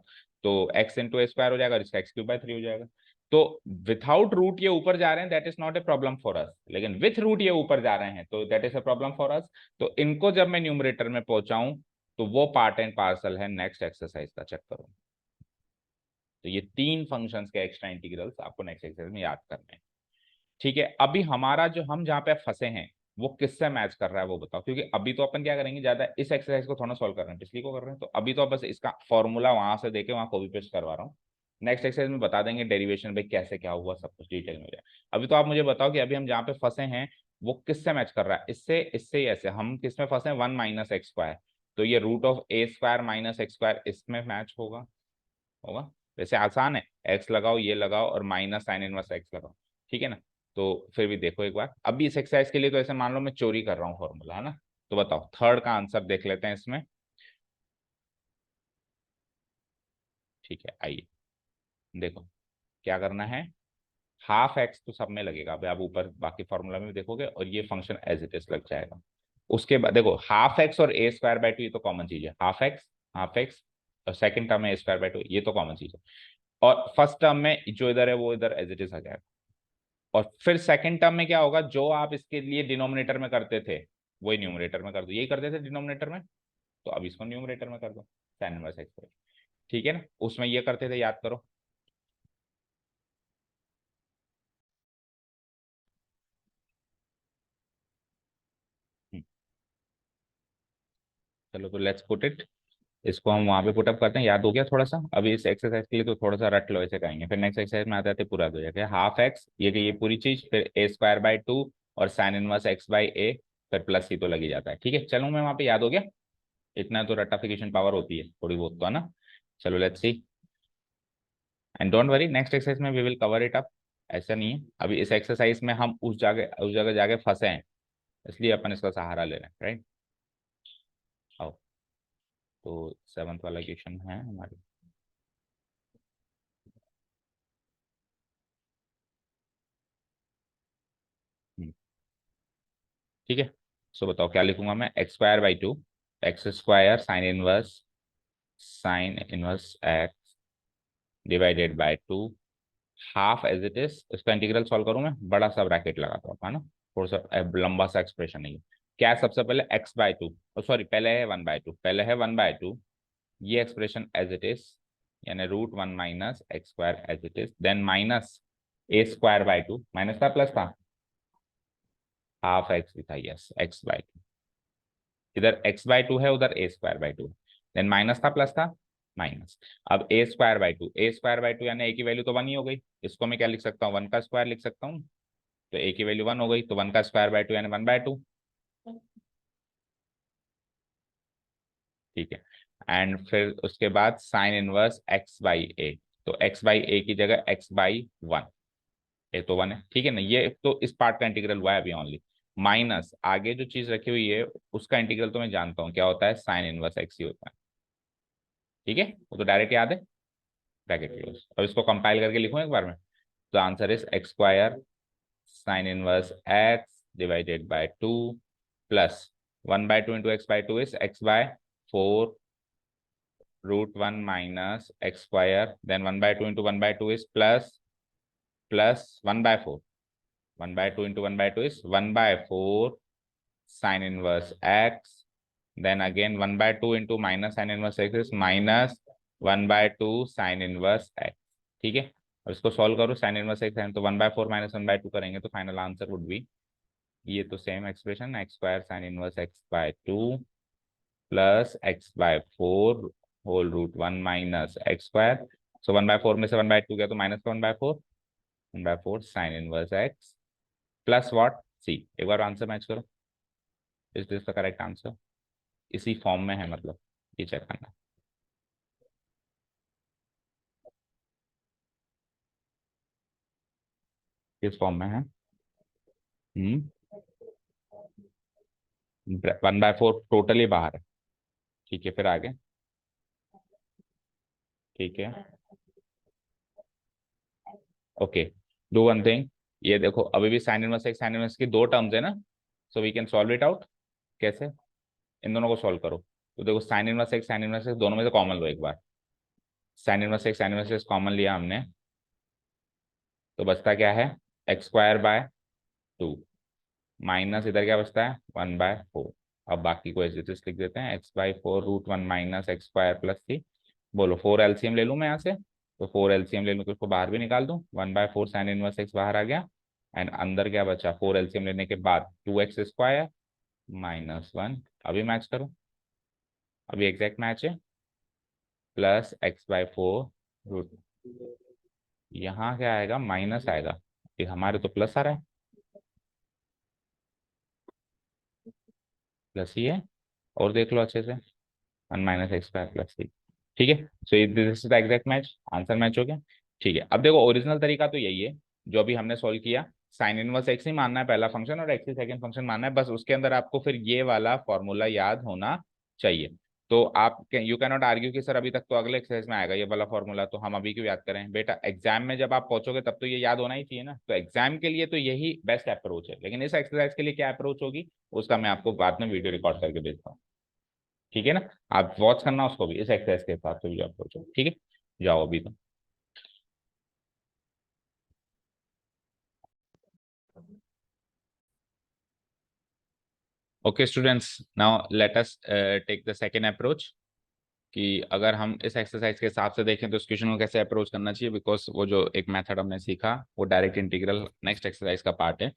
तो एक्स इंटू ए स्क्वायर हो जाएगा और इसका एक्स क्यूब बाय थ्री हो जाएगा। तो विथआउट रूट ये ऊपर जा रहे हैं, that is not a problem for अस, लेकिन विथ रूट ये ऊपर जा रहे हैं तो that is a problem for अस। तो इनको जब मैं न्यूमरेटर में पहुंचाऊं तो वो पार्ट एंड पार्सल है नेक्स्ट एक्सरसाइज का, चेक करो। तो ये तीन फंक्शंस के एक्स्ट्रा इंटीग्रल्स आपको नेक्स्ट एक्सरसाइज में याद करने हैं, ठीक है। अभी हमारा जो हम जहाँ पे फंसे हैं वो किससे मैच कर रहा है वो बताओ, क्योंकि अभी तो अपन क्या करेंगे, ज्यादा इस एक्सरसाइज को थोड़ा सॉल्व कर रहे हैं, पिछली को कर रहे हैं, तो अभी तो बस इसका फॉर्मूला वहां से देके वहां कॉपी पेस्ट करवा रहा हूँ। नेक्स्ट एक्सरसाइज में बता देंगे डेरिवेशन भाई कैसे क्या हुआ, सब कुछ डिटेल में हो जाए। अभी तो आप मुझे बताओ कि अभी हम जहाँ पे फंसे हैं वो किससे मैच कर रहा है, इससे इससे ऐसे हम किस में फंसे हैं, वन माइनस एक्स स्क्वायर, तो ये root of a square minus x square इसमें मैच होगा, होगा। वैसे आसान है, एक्स लगाओ ये लगाओ और माइनस साइन इनवर्स एक्स लगाओ, ठीक है ना। तो फिर भी देखो एक बार, अभी इस एक्सरसाइज के लिए तो ऐसे मान लो मैं चोरी कर रहा हूँ फॉर्मूला, है ना। तो बताओ थर्ड का आंसर देख लेते हैं इसमें, ठीक है आइए देखो क्या करना है। हाफ एक्स तो सब में लगेगा, अभी आप ऊपर बाकी फॉर्मूला में भी देखोगे और ये फंक्शन एज इट इज लग जाएगा। उसके बाद देखो हाफ एक्स और ए स्क्वायर बाय टू ये तो कॉमन चीज है, हाफ एक्स और सेकंड टर्म में ए स्क्वायर बाय टू ये तो कॉमन चीज है, और फर्स्ट टर्म में जो इधर है वो इधर एज इट इज आ जाएगा। और फिर सेकंड टर्म में क्या होगा, जो आप इसके लिए डिनोमिनेटर में करते थे वही न्यूमरेटर में कर दो, यही करते थे डिनोमिनेटर में, तो अब इसको न्यूमरेटर में कर दो, tan इनवर्स एक्स, ठीक है ना। उसमें ये करते थे, याद करो। हम्म, चलो तो लेट्स पुट इट, इसको हम वहां पे पुटअप करते हैं, याद हो गया थोड़ा सा। अभी इस एक्सरसाइज के लिए तो थोड़ा सा रट लो, ऐसे करेंगे, फिर नेक्स्ट एक्सरसाइज में आते आते पूरा हो जाएगा। हाफ एक्स ये कि ये पूरी चीज, फिर ए स्क्वायर बाय टू और साइन इनवर्स एक्स बाई ए, फिर प्लस सी तो लग ही जाता है, ठीक है। चलो मैं वहां पे याद हो गया, इतना तो रटाफिकेशन पावर होती है थोड़ी बहुत तो, है ना। चलो let's see, and don't worry next exercise में we will cover it up. ऐसा नहीं है, अभी इस एक्सरसाइज में हम उस जगह जाके फंसे हैं, इसलिए अपन इसका सहारा ले रहे हैं, राइट। आओ, तो सेवंथ वाला क्वेश्चन है हमारे, ठीक है। सो बताओ क्या लिखूंगा मैं, x square by two, x square sine inverse x divided by two, half as it is, इसका इंटीग्रल सॉल्व करूं मैं, बड़ा सा ब्रैकेट लगाता हूँ, है ना, थोड़ा सा लंबा सा एक्सप्रेशन नहीं है। क्या है, सबसे पहले एक्स बाय टू, सॉरी पहले है वन बाय टू, पहले है वन बाय टू, ये एक्सप्रेशन एज इट इज, यानी root one minus x square as it is, then minus a square by two, minus था प्लस था, हाफ एक्स भी था, यस एक्स बाय टू, इधर x by two है उधर a square by two, then minus था plus था, minus. अब a square by two, a square by two यानी ए की वैल्यू तो वन ही हो गई, इसको मैं क्या लिख सकता हूँ, वन का स्क्वायर लिख सकता हूँ, तो ए की वैल्यू वन हो गई, तो वन का स्क्वायर बाय टू यानी वन बाय टू, ठीक है। एंड फिर उसके बाद साइन इनवर्स एक्स बाई ए, तो एक्स बाई ए की जगह एक्स बाई वन, ये तो 1 है, ठीक है ना। ये तो इस पार्ट का इंटीग्रल हुआ है अभी ओनली। माइनस आगे जो चीज रखी हुई है उसका इंटीग्रल तो मैं जानता हूँ क्या होता है, साइन इनवर्स एक्स ही होता है, ठीक है, वो तो डायरेक्ट याद है। Bracket close. अब इसको कंपाइल करके लिखूं एक बार में, तो answer is x square sine inverse x divided by 2 plus 1/2 into x by 2 is x/4 √1 minus x square, then 1/2 into 1/2 is plus 1/4, 1/2 into 1/2 is 1/4 sin inverse x, then again 1/2 into minus sin inverse x is minus 1/2 sin inverse x, ठीक है। अब इसको solve करो, sine inverse x है तो 1/4 minus 1/2 करेंगे तो final answer would be, ये तो same expression, x square sine inverse x by 2 plus x by 4 whole √1 minus x square, so 1/4 में से 1/2 गया तो माइनस का 1/4, 1/4 sine inverse x plus what c, एक बार आंसर मैच करो, is this the correct answer, इसी फॉर्म में है मतलब, ये चेक करना। किस फॉर्म में है? 1/4 टोटली बाहर है, ठीक है, फिर आगे, ठीक है, ओके, डू वन थिंग, ये देखो अभी भी sine inverse x sine inverse की दो टर्म्स है ना, so we can solve it out. कैसे? इन दोनों को सॉल्व करो, तो देखो साइन इनवर्स एक्स दोनों में से कॉमन लो एक बार, साइन इनवर्स एक्स कॉमन लिया हमने, तो बचता क्या है, एक्स स्क्वायर बाय 2 माइनस इधर क्या बचता है 1/4, अब बाकी को एज इट इज लिख देते हैं, x/4 √1 minus x square plus 3, बोलो 4 एलसीएम ले लूँ मैं यहाँ से, तो 4 एलसीएम ले लूँ तो उसको बाहर भी निकाल दूँ, 1/4 साइन इनवर्स एक्स बाहर आ गया, एंड अंदर क्या बचा, 4 एलसीएम लेने के बाद 2x स्क्वायर -1, अभी मैच करो, अभी एग्जैक्ट मैच है, प्लस x/4 रूट, यहाँ क्या आएगा माइनस आएगा, ये हमारे तो प्लस आ रहा है, प्लस ही है, और देख लो अच्छे से, 1 माइनस एक्स स्क्वायर प्लस 3, ठीक है, so this is the exact match, answer match हो गया, ठीक है। अब देखो ओरिजिनल तरीका तो यही है जो अभी हमने सॉल्व किया, साइन इनवर्स एक्स ही मानना है पहला फंक्शन और एक्स ही सेकंड फंक्शन मानना है, बस उसके अंदर आपको फिर ये वाला फॉर्मूला याद होना चाहिए। तो आप यू कैन नॉट आर्ग्यू कि सर अभी तक तो अगले एक्सरसाइज में आएगा ये वाला फॉर्मूला, तो हम अभी क्यों याद करें, बेटा एग्जाम में जब आप पहुंचोगे तब तो ये याद होना ही चाहिए ना, तो एग्जाम के लिए तो यही बेस्ट अप्रोच है, लेकिन इस एक्सरसाइज के लिए क्या अप्रोच होगी उसका मैं आपको बाद में वीडियो रिकॉर्ड करके भेजता हूँ, ठीक है ना, आप वॉच करना उसको भी, इस एक्सरसाइज के हिसाब से भी अप्रोच हो, ठीक है, जाओ अभी तो। Okay students, now let us take the second approach, कि अगर हम इस एक्सरसाइज के हिसाब से देखें तो इस क्वेश्चन को कैसे अप्रोच करना चाहिए, बिकॉज वो जो एक मेथड हमने सीखा वो डायरेक्ट इंटीग्रल नेक्स्ट एक्सरसाइज का पार्ट है,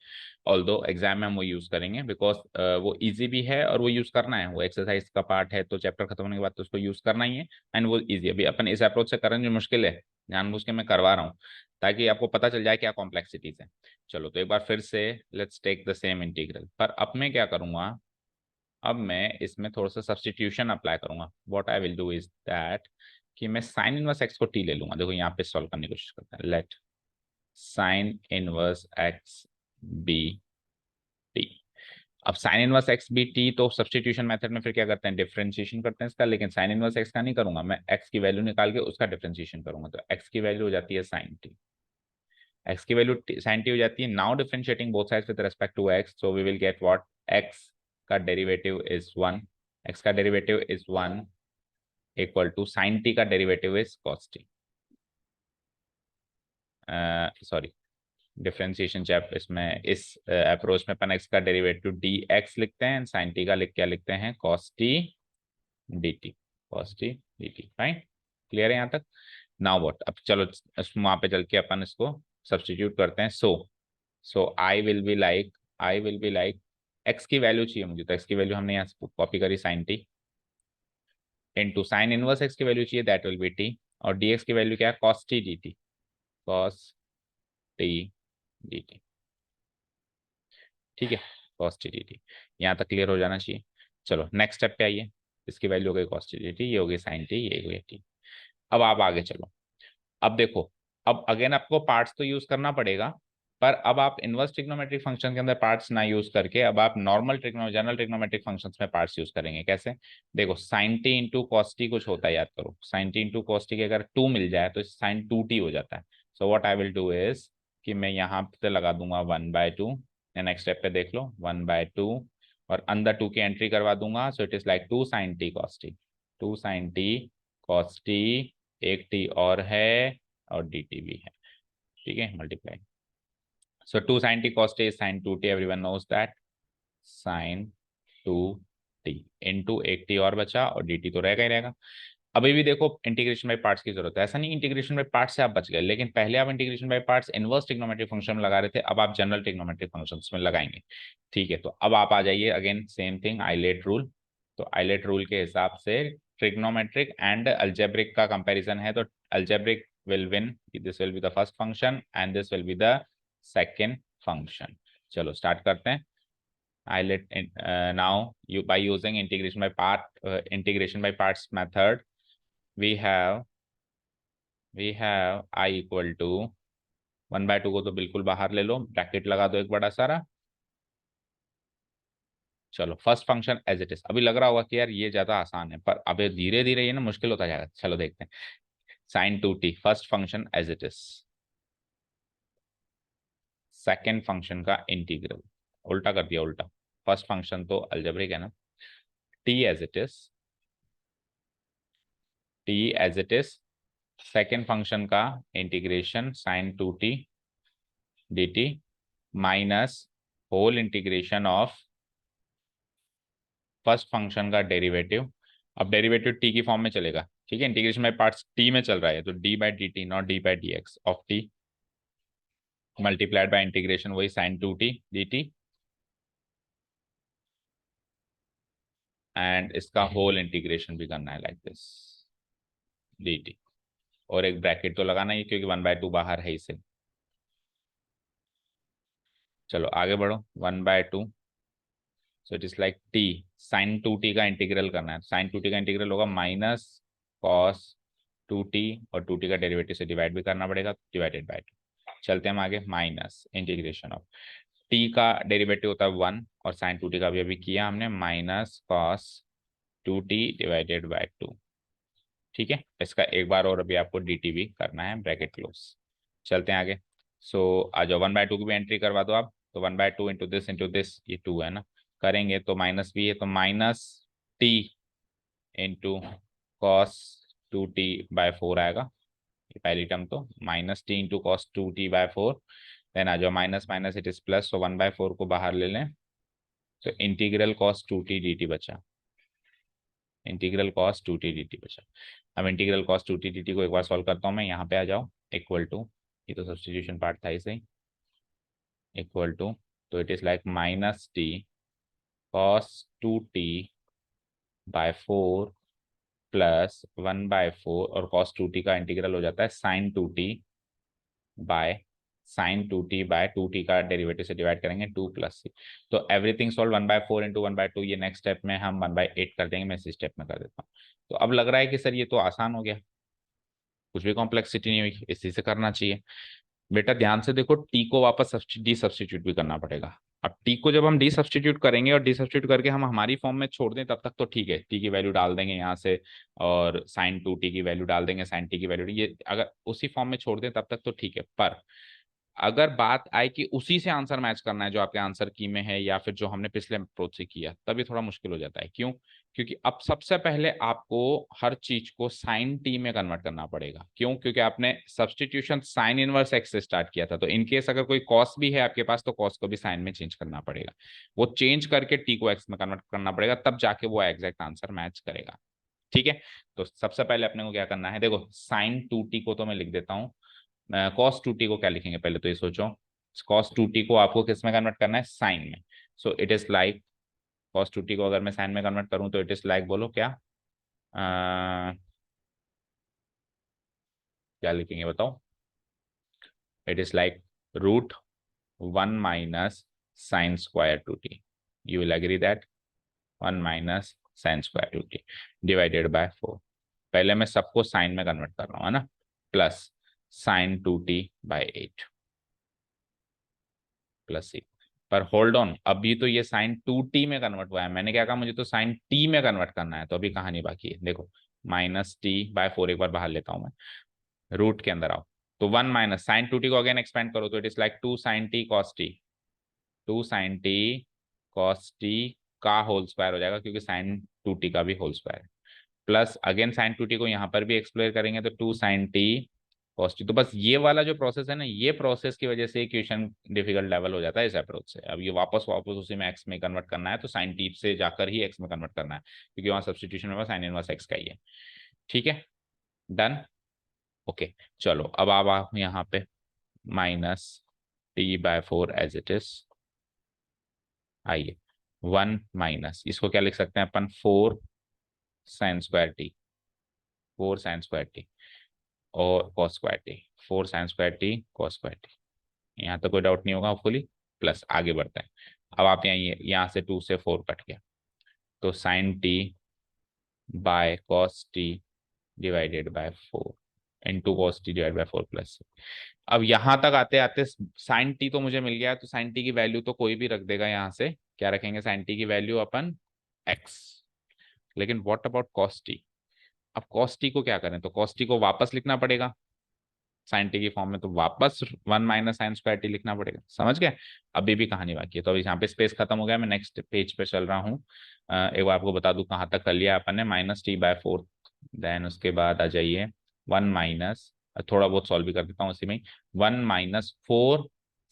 ऑल्दो एग्जाम में हम वो यूज करेंगे, बिकॉज वो इजी भी है और वो यूज करना है, वो एक्सरसाइज का पार्ट है तो चैप्टर खत्म होने के बाद तो उसको यूज करना ही है, एंड वो इजी, अभी अपन इस अप्रोच से करें जो मुश्किल है जानबूझ के मैं करवा रहा हूँ ताकि आपको पता चल जाए क्या कॉम्प्लेक्सिटीज है। चलो तो एक बार फिर से let's take the same integral, पर अब मैं क्या करूंगा, अब मैं इसमें थोड़ा सा सब्सटीट्यूशन अप्लाई करूंगा, what I will do is that, कि मैं साइन इनवर्स एक्स को टी ले लूंगा, देखो यहाँ पे सॉल्व करने की कोशिश करते हैं, let sine inverse x be t, अब sine inverse x be t, तो सब्सटीट्यूशन मेथड में फिर क्या करते हैं, डिफरेंशिएशन करते हैं इसका, लेकिन साइन इनवर्स एक्स का नहीं करूंगा, मैं एक्स की वैल्यू निकाल के उसका डिफरेंशिएशन करूंगा, तो एक्स की वैल्यू हो जाती है साइन टी, एक्स की वैल्यू साइन टी हो जाती है, now differentiating both sides with respect to x, so we will get what, x का डेरिवेटिव इज 1, एक्स का derivative is 1 equal to sine t का derivative is cos t, sorry differentiation chap इसमें इस approach में अपन x का derivative d x लिखते हैं, साइन टी का क्या लिखते हैं, cos t d t, cos t d T, fine, clear है यहाँ तक। नाउ व्हाट, अब चलो वहां पे चल के अपन इसको सब्सटीट्यूट करते हैं, so I will be like x की वैल्यू चाहिए मुझे, तो एक्स की वैल्यू हमने यहाँ से कॉपी करी sine t, into sine inverse x की वैल्यू चाहिए दैट विल बी टी, और डी एक्स की वैल्यू क्या है, cos t d t, cos t d t, ठीक है, कॉस टी डी टी, यहाँ तक क्लियर हो जाना चाहिए। चलो नेक्स्ट स्टेप पे आइए, इसकी वैल्यू हो गई कॉस टी डी टी, ये हो गई साइन टी, ये हो गई टी, अब आप आगे चलो, अब देखो, अब अगेन आपको पार्ट्स तो यूज करना पड़ेगा, पर अब आप इनवर्स ट्रिग्नोमेट्रिक फंक्शन के अंदर पार्ट्स ना यूज करके अब आप नॉर्मल जनरल ट्रिग्नोमेट्रिक फंक्शंस में पार्ट्स यूज करेंगे। कैसे? देखो sine t into cos t कुछ होता है, याद करो। Sine t into cos t के अगर 2 मिल जाए तो साइन 2t हो जाता है। So what I will do is कि मैं यहाँ पे लगा दूंगा 1/2। नेक्स्ट स्टेप पे देख लो 1/2 और अंदर 2 की एंट्री करवा दूंगा। So it is like 2 sin t cos t, 2 sin t cos t, एक t और है और dt भी है, ठीक है, multiply. So 2 sin t cos t is sin 2t, everyone knows that, sin 2t into एक t और बचा और dt तो रहेगा ही रहेगा। अभी भी देखो इंटीग्रेशन बाय पार्ट्स की जरूरत है, ऐसा नहीं इंटीग्रेशन बाय पार्ट्स से आप बच गए, लेकिन पहले आप integration by parts inverse trigonometric function में लगा रहे थे, अब आप जनरल ट्रिग्नोमेट्रिक फंक्शंस में लगाएंगे। ठीक है, तो अब आप आ जाइए again same thing, ILATE rule. तो आइलेट रूल के हिसाब से ट्रिग्नोमेट्रिक एंड अलजेब्रिक का कंपैरिजन है, तो algebraic will win, this will be the first function and this will be the second function। चलो स्टार्ट करते हैं। I let now you by using integration by parts method we have I equal to 1/2 को तो बिल्कुल बाहर ले लो, bracket लगा दो एक बड़ा सारा। चलो first function as it is. अभी लग रहा होगा कि यार ये ज्यादा आसान है, पर अभी धीरे धीरे ये ना मुश्किल होता जाएगा। चलो देखते हैं। sin 2t first function as it is, second function का इंटीग्रल, उल्टा कर दिया उल्टा। फर्स्ट फंक्शन तो अलजेब्रिक है ना, t as it is, t as it is, second function का integration sin 2t dt minus whole integration of first function का डेरिवेटिव। अब डेरिवेटिव टी की फॉर्म में चलेगा, ठीक है, इंटीग्रेशन बाय पार्ट्स टी में चल रहा है, तो D by D T not D by D x of T multiplied by integration वही sin 2t dt एंड इसका होल इंटीग्रेशन भी करना है लाइक दिस dt, और एक ब्रैकेट तो लगाना ही क्योंकि 1/2 बाहर है इसे। चलो आगे बढ़ो 1/2, so it is like T sin 2t का इंटीग्रल करना है। sin 2t का इंटीग्रल होगा माइनस cos 2t और 2t का डेरिवेटिव से डिवाइड भी करना पड़ेगा, डिवाइडेड बाय 2। चलते हैं हम आगे, माइनस इंटीग्रेशन ऑफ t का डेरिवेटिव होता है 1 और sin 2t का भी अभी किया हमने, minus cos 2t divided by 2। ठीक है, इसका एक बार और अभी आपको dt भी करना है, ब्रैकेट क्लोज। चलते हैं आगे। सो आ जाओ 1/2 की भी एंट्री करवा दो आप, तो 1/2 इंटू दिस, ये 2 है ना, करेंगे तो माइनस भी है, तो minus t into cos 2t/4 आएगा, ये पहली टर्म, तो minus t into cos 2t/4। Then आ जाओ minus minus it is plus, तो 1/4 को बाहर ले लें, तो इंटीग्रल कॉस 2t dt बचा, इंटीग्रल कॉस 2t dt बचा। अब इंटीग्रल कॉस 2t dt को एक बार सॉल्व करता हूँ मैं, यहाँ पे आ जाओ, इक्वल टू, ये तो सब्सटीट्यूशन पार्ट था इसे, इक्वल टू, तो it is like minus T cos 2t/4 plus 1/4 और cos 2t का इंटीग्रल हो जाता है sin 2t/2t का डेरिवेटिव से डिवाइड करेंगे 2 प्लस सी। तो एवरीथिंग सॉल्व 1/4 इंटू 1/2, ये नेक्स्ट स्टेप में हम 1/8 कर देंगे, मैं इसी स्टेप में कर देता हूँ। तो अब लग रहा है कि सर ये तो आसान हो गया, कुछ भी कॉम्प्लेक्सिटी नहीं हुई, इसी से करना चाहिए। बेटा ध्यान से देखो, टी को वापस डी सब्सटीट्यूट भी करना पड़ेगा। अब टी को जब हम डी सब्सटीट्यूट करेंगे और डी सब्सटीट्यूट करके हम हमारी फॉर्म में छोड़ दें तब तक तो ठीक है, टी की वैल्यू डाल देंगे यहाँ से और sin 2t की वैल्यू डाल देंगे, sin t की वैल्यू, ये अगर उसी फॉर्म में छोड़ दें तब तक तो ठीक है। पर अगर बात आए कि उसी से आंसर मैच करना है जो आपके आंसर की में है या फिर जो हमने पिछले अप्रोच से किया, तभी थोड़ा मुश्किल हो जाता है। क्यों? क्योंकि अब सबसे पहले आपको हर चीज को साइन टी में कन्वर्ट करना पड़ेगा। क्यों? क्योंकि आपने सब्सटीट्यूशन साइन इनवर्स एक्स से स्टार्ट किया था, तो इनकेस अगर कोई कॉस भी है आपके पास तो कॉस को भी साइन में चेंज करना पड़ेगा, वो चेंज करके टी को एक्स में कन्वर्ट करना पड़ेगा, तब जाके वो एग्जैक्ट आंसर मैच करेगा। ठीक है, तो सबसे पहले अपने को क्या करना है, देखो साइन 2t को तो मैं लिख देता हूँ, कॉस 2t को क्या लिखेंगे पहले तो ये सोचो। कॉस 2t को आपको किस में कन्वर्ट करना है, साइन में। So it is like cos 2t को अगर मैं साइन में कन्वर्ट करूं तो इट इज लाइक, बोलो क्या, क्या लिखेंगे बताओ, it is like √1 minus sine square 2t, you will agree that, 1 minus sine square 2t divided by 4। पहले मैं सबको साइन में कन्वर्ट कर रहा हूँ, है ना, प्लस साइन 2t/8। प्लस सी। पर होल्ड ऑन, अभी तो ये साइन 2t में कन्वर्ट हुआ है, मैंने क्या कहा मुझे तो साइन t में कन्वर्ट करना है, तो अभी कहानी बाकी है देखो, -t/4 एक बार बाहर लेता हूं मैं, रूट के अंदर आओ, तो 1 माइनस साइन 2t को अगेन एक्सपेंड करो तो it is like 2 sin t cos t, 2 sin t cos t का होल स्क्वायर हो जाएगा क्योंकि साइन 2t का भी होल स्क्वायर है, प्लस अगेन साइन 2t को यहाँ पर भी एक्सप्लोर करेंगे तो 2 sin t cos t। तो बस ये वाला जो प्रोसेस है ना, ये प्रोसेस की वजह से इक्वेशन डिफिकल्ट लेवल हो जाता है इस अप्रोच से। अब ये वापस वापस उसी में एक्स में कन्वर्ट करना है तो साइन टी से जाकर ही एक्स में कन्वर्ट करना है, क्योंकि वहाँ सब्सटीट्यूशन में साइन इनवर्स एक्स का ही है। ठीक है, डन, ओके। चलो अब आप यहाँ पे -t/4 एज इट इज, आइए 1 माइनस इसको क्या लिख सकते हैं अपन, 4 sin square T, 4 sin square T और cos square T, 4 sin square T cos square T. यहाँ तो कोई डाउट नहीं होगा होपफुली। प्लस आगे बढ़ते हैं, अब आप यहाँ से 2 से 4 कट गया तो sine t by cos t divided by 4 into cos t divide by 4 plus. अब यहाँ तक आते आते साइन टी तो मुझे मिल गया, तो साइन टी की वैल्यू तो कोई भी रख देगा, यहाँ से क्या रखेंगे साइन टी की वैल्यू अपन एक्स। लेकिन व्हाट अबाउट कॉस टी, अब कॉस टी को क्या करें, तो कॉस टी को वापस लिखना पड़ेगा साइन टी की फॉर्म में, तो वापस 1 माइनस साइन स्क्वायर टी लिखना पड़ेगा, समझ गए। अभी भी कहानी बाकी है, तो अभी यहाँ पे स्पेस खत्म हो गया, मैं नेक्स्ट पेज पे चल रहा हूँ। एक बार आपको बता दूं कहाँ तक कर लिया अपन ने, -t/4, देन उसके बाद आ जाइए 1 माइनस, थोड़ा बहुत सॉल्व भी कर देता हूँ उसी में, 1 - 4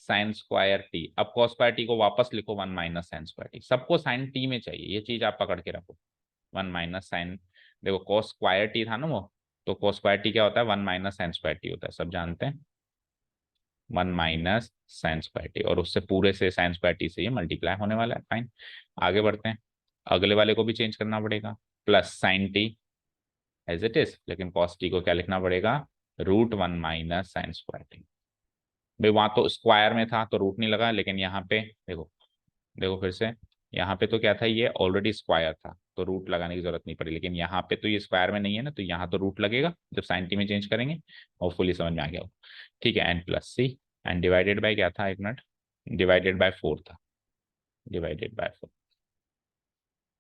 साइन स्क्वायर टी। अब कॉस स्क्वायर टी को वापस लिखो 1 माइनस साइन स्क्वायर टी, सबको साइन टी में चाहिए, ये चीज आप पकड़ के रखो। 1 माइनस साइन, देखो कॉस स्क्वायर टी था ना वो, तो cos स्क्वायर टी क्या होता है, 1 माइनस साइन स्क्वायर टी होता है, सब जानते हैं, 1 माइनस साइन स्क्वायर टी, और उससे पूरे से साइन स्क्वायर टी से ये मल्टीप्लाई होने वाला है। फाइन, आगे बढ़ते हैं, अगले वाले को भी चेंज करना पड़ेगा, plus sine t as it is, लेकिन cos टी को क्या लिखना पड़ेगा, √1 माइनस साइन स्क्वायर टी। भाई वहां तो स्क्वायर में था तो रूट नहीं लगा, लेकिन यहाँ पे देखो, देखो फिर से, यहाँ पे तो क्या था, ये ऑलरेडी स्क्वायर था तो रूट लगाने की जरूरत नहीं पड़ी, लेकिन यहाँ पे तो ये स्क्वायर में नहीं है ना, तो यहाँ तो रूट लगेगा जब साइन टी में चेंज करेंगे, और फुली समझ में आ गया हो। ठीक है, n+c, एंड डिवाइडेड बाय क्या था, एक मिनट, डिवाइडेड बाय 4 था, डिवाइडेड बाय 4।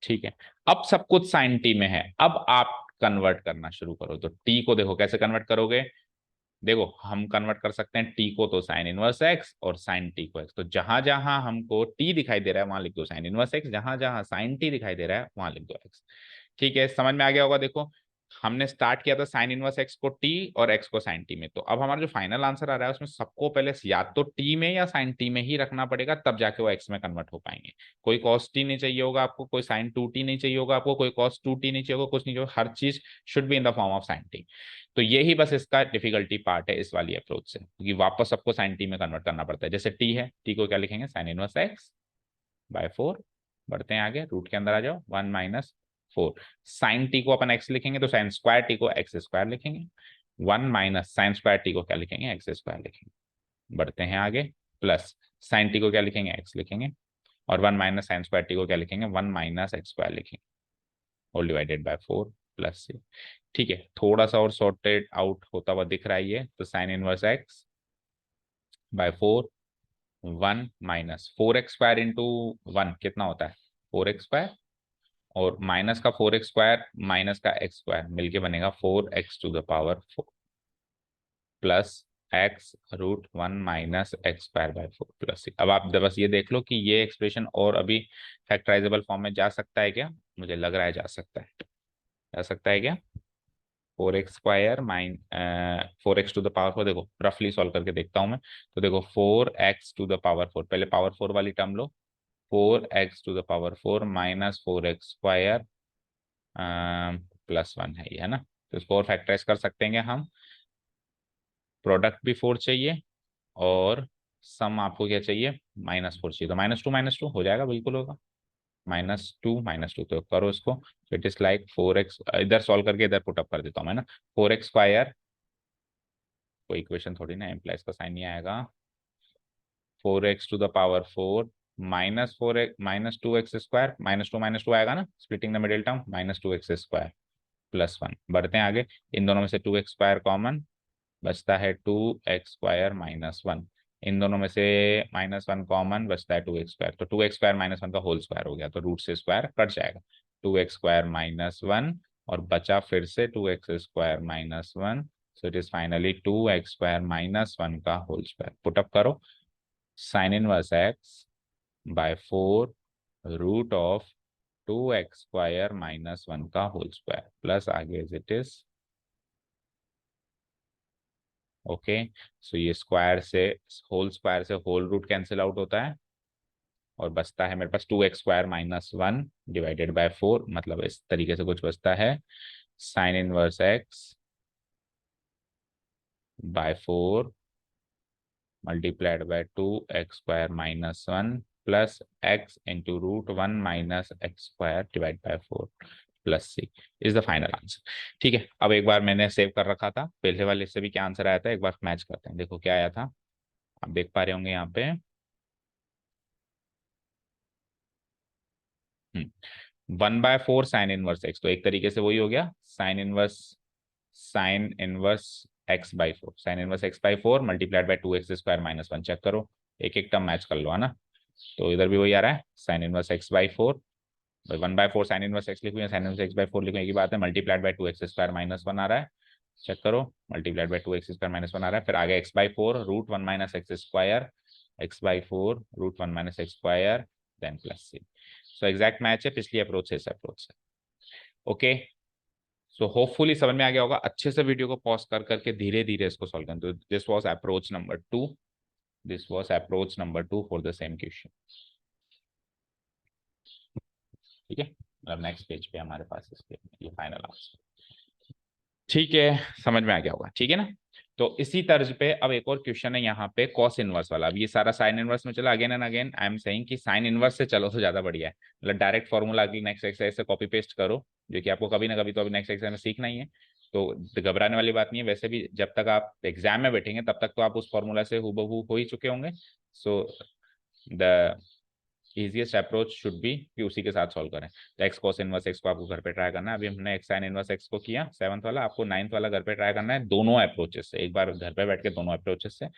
ठीक है, अब सब कुछ साइन टी में है, अब आप कन्वर्ट करना शुरू करो, तो टी को देखो कैसे कन्वर्ट करोगे, देखो हम कन्वर्ट कर सकते हैं टी को तो साइन इनवर्स एक्स और साइन टी को एक्स, तो जहां जहां हमको टी दिखाई दे रहा है वहां लिख दो साइन इनवर्स एक्स, जहां जहां साइन टी दिखाई दे रहा है वहां लिख दो एक्स। ठीक है, समझ में आ गया होगा। देखो हमने स्टार्ट किया था साइन इनवर्स एक्स को टी और एक्स को साइन टी में, तो अब हमारा जो फाइनल आंसर आ रहा है उसमें सबको पहले या तो टी में या साइन टी में ही रखना पड़ेगा, तब जाके वो एक्स में कन्वर्ट हो पाएंगे। कोई कॉस टी नहीं चाहिए होगा आपको, कोई साइन 2t नहीं चाहिए होगा आपको, कोई कॉस 2t नहीं चाहिए होगा, कुछ नहीं चाहिए, हर चीज should be in the form of sine T. तो यही बस इसका डिफिकल्टी पार्ट है इस वाली अप्रोच से, क्योंकि वापस सबको साइन टी में कन्वर्ट करना पड़ता है। जैसे टी है, टी को क्या लिखेंगे, साइन इनवर्स एक्स बाय 4, बढ़ते हैं आगे, रूट के अंदर आ जाओ, 1 - 4 साइन टी को अपन एक्स लिखेंगे तो साइन स्क्वायर टी को एक्स स्क्वायर लिखेंगे, 1 माइनस साइन स्क्वायर टी को क्या लिखेंगे, एक्स स्क्वायर लिखेंगे। बढ़ते हैं आगे, प्लस साइन टी को क्या लिखेंगे, एक्स लिखेंगे, और 1 माइनस साइन स्क्वायर टी को क्या लिखेंगे, 1 माइनस एक्स स्क्वायर लिखेंगे, होल डिवाइडेड बाय 4 प्लस से। ठीक है, थोड़ा सा और सॉर्टेड आउट होता हुआ दिख रहा है ये, तो sine inverse x by 4, 1 minus 4x² into 1 कितना होता है, 4x², और माइनस का 4x² माइनस का x² मिलके बनेगा 4x⁴ plus x√1 minus x²/4 plus. अब आप बस ये देख लो कि ये एक्सप्रेशन और अभी फैक्टराइजेबल फॉर्म में जा सकता है क्या, मुझे लग रहा है जा सकता है, जा सकता है क्या, 4x² माइन 4x⁴ देखो रफली सॉल्व करके देखता हूं मैं, तो देखो 4x⁴ पहले पावर 4 वाली टर्म लो, 4x⁴ माइनस 4x² +1 है ये, है ना, तो इसको और फैक्टराइज कर सकते हैं हम, प्रोडक्ट भी 4 चाहिए और सम आपको क्या चाहिए, -4 चाहिए, तो -2 हो जाएगा, बिल्कुल होगा, -2 तो करो इसको, तो इट इज लाइक 4x, इधर सॉल्व करके इधर पुटअप कर देता हूँ मैं ना, 4x², कोई इक्वेशन थोड़ी ना, एम्प्लाइज का साइन नहीं आएगा, 4x⁴ -2x² -2 आएगा ना, splitting the middle term, -2x² +1। बढ़ते हैं आगे, इन दोनों में से 2x² कॉमन बचता है, 2x² -1, इन दोनों में से -1 कॉमन बचता है 2x², तो 2x² -1 का होल स्क्वायर हो गया, तो रूट से स्क्वायर कट जाएगा, 2x² -1 और बचा फिर से 2x² -1, so it is finally 2x² -1 का होल स्क्वायर। पुटअप करो, sine inverse x by 4 root of 2x² -1 का होल स्क्वायर प्लस आगे as it is. Okay, so ये स्क्वायर से होल स्क्वायर से होल रूट कैंसिल आउट होता है और बचता है मेरे पास 2x² -1 डिवाइडेड बाय 4, मतलब इस तरीके से कुछ बचता है, sine inverse x by 4 multiplied by 2x² -1 plus x into √1 minus x² divide by 4 plus c is the final answer. ठीक है, अब एक बार मैंने सेव कर रखा था, पहले वाले से भी क्या आंसर आया था एक बार मैच करते हैं, देखो क्या आया था, आप देख पा रहे होंगे यहाँ पे। 1/4 साइन इनवर्स x, तो एक तरीके से वही हो गया, sine inverse x/4, sine inverse x/4 multiplied by 2x² -1, check करो एक एक टर्म मैच कर लो, है ना। तो इधर भी वही आ रहा है, sine inverse x/4, 1/4 sine inverse x लिखूँ या साइन इनवर्स x/4 लिखूँ एक ही बात है, मल्टीप्लाइड बाय 2x² -1 आ रहा है, चेक करो, मल्टीप्लाइड बाय 2x² -1 आ रहा है, फिर आगे x/4 √1 minus x², x/4 √1 minus x², then plus c। So exact match है पिछली अप्रोच से इस अप्रोच से। ओके, सो होपफुली समझ में आ गया होगा, अच्छे से वीडियो को पॉज कर करके धीरे धीरे इसको सॉल्व करें। तो this was approach number 2, this was approach number 2 for the same question. ठीक है, मतलब नेक्स्ट पेज पे हमारे पास इसके ये फाइनल आंसर। ठीक है, समझ में आ गया होगा, ठीक है ना। तो इसी तर्ज पे अब एक और क्वेश्चन है यहाँ पे कॉस इनवर्स वाला। अब ये सारा साइन इनवर्स में चला, again and again I am saying कि साइन इनवर्स से चलो तो ज्यादा बढ़िया है, मतलब डायरेक्ट फॉर्मूला अगली नेक्स्ट एक्सरसाइज से कॉपी पेस्ट करो, जो कि आपको कभी ना कभी तो अभी नेक्स्ट एक्सरसाइज में सीखना ही है, तो घबराने वाली बात नहीं है। वैसे भी जब तक आप एग्जाम में बैठेंगे तब तक तो आप उस फॉर्मूला से हूबहू हो ही चुके होंगे। So the easiest approach should be कि उसी के साथ सॉल्व करें। तो एक्स कॉस इनवर्स एक्स को आपको घर पे ट्राई करना है, अभी हमने एक्स साइन इनवर्स एक्स को किया 7th वाला, आपको 9th वाला घर पे ट्राई करना है दोनों अप्रोचेस से, एक बार घर पे बैठ के दोनों अप्रोचेस से।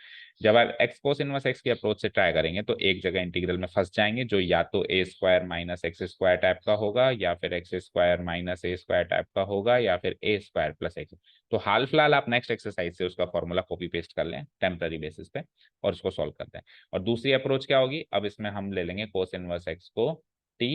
जब आप एक्स कॉस इनवर्स एक्स की अप्रोच से ट्राई करेंगे तो एक जगह इंटीग्रल में फंस जाएंगे, जो या तो a² माइनस x² टाइप का होगा, या फिर x² माइनस a² टाइप का होगा, या फिर a² प्लस x। तो हाल फिलहाल आप नेक्स्ट एक्सरसाइज से उसका फॉर्मूला कॉपी पेस्ट कर लें टेम्पररी बेसिस पे और उसको सॉल्व करते हैं। और दूसरी अप्रोच क्या होगी, अब इसमें हम ले लेंगे कोस इनवर्स एक्स को t,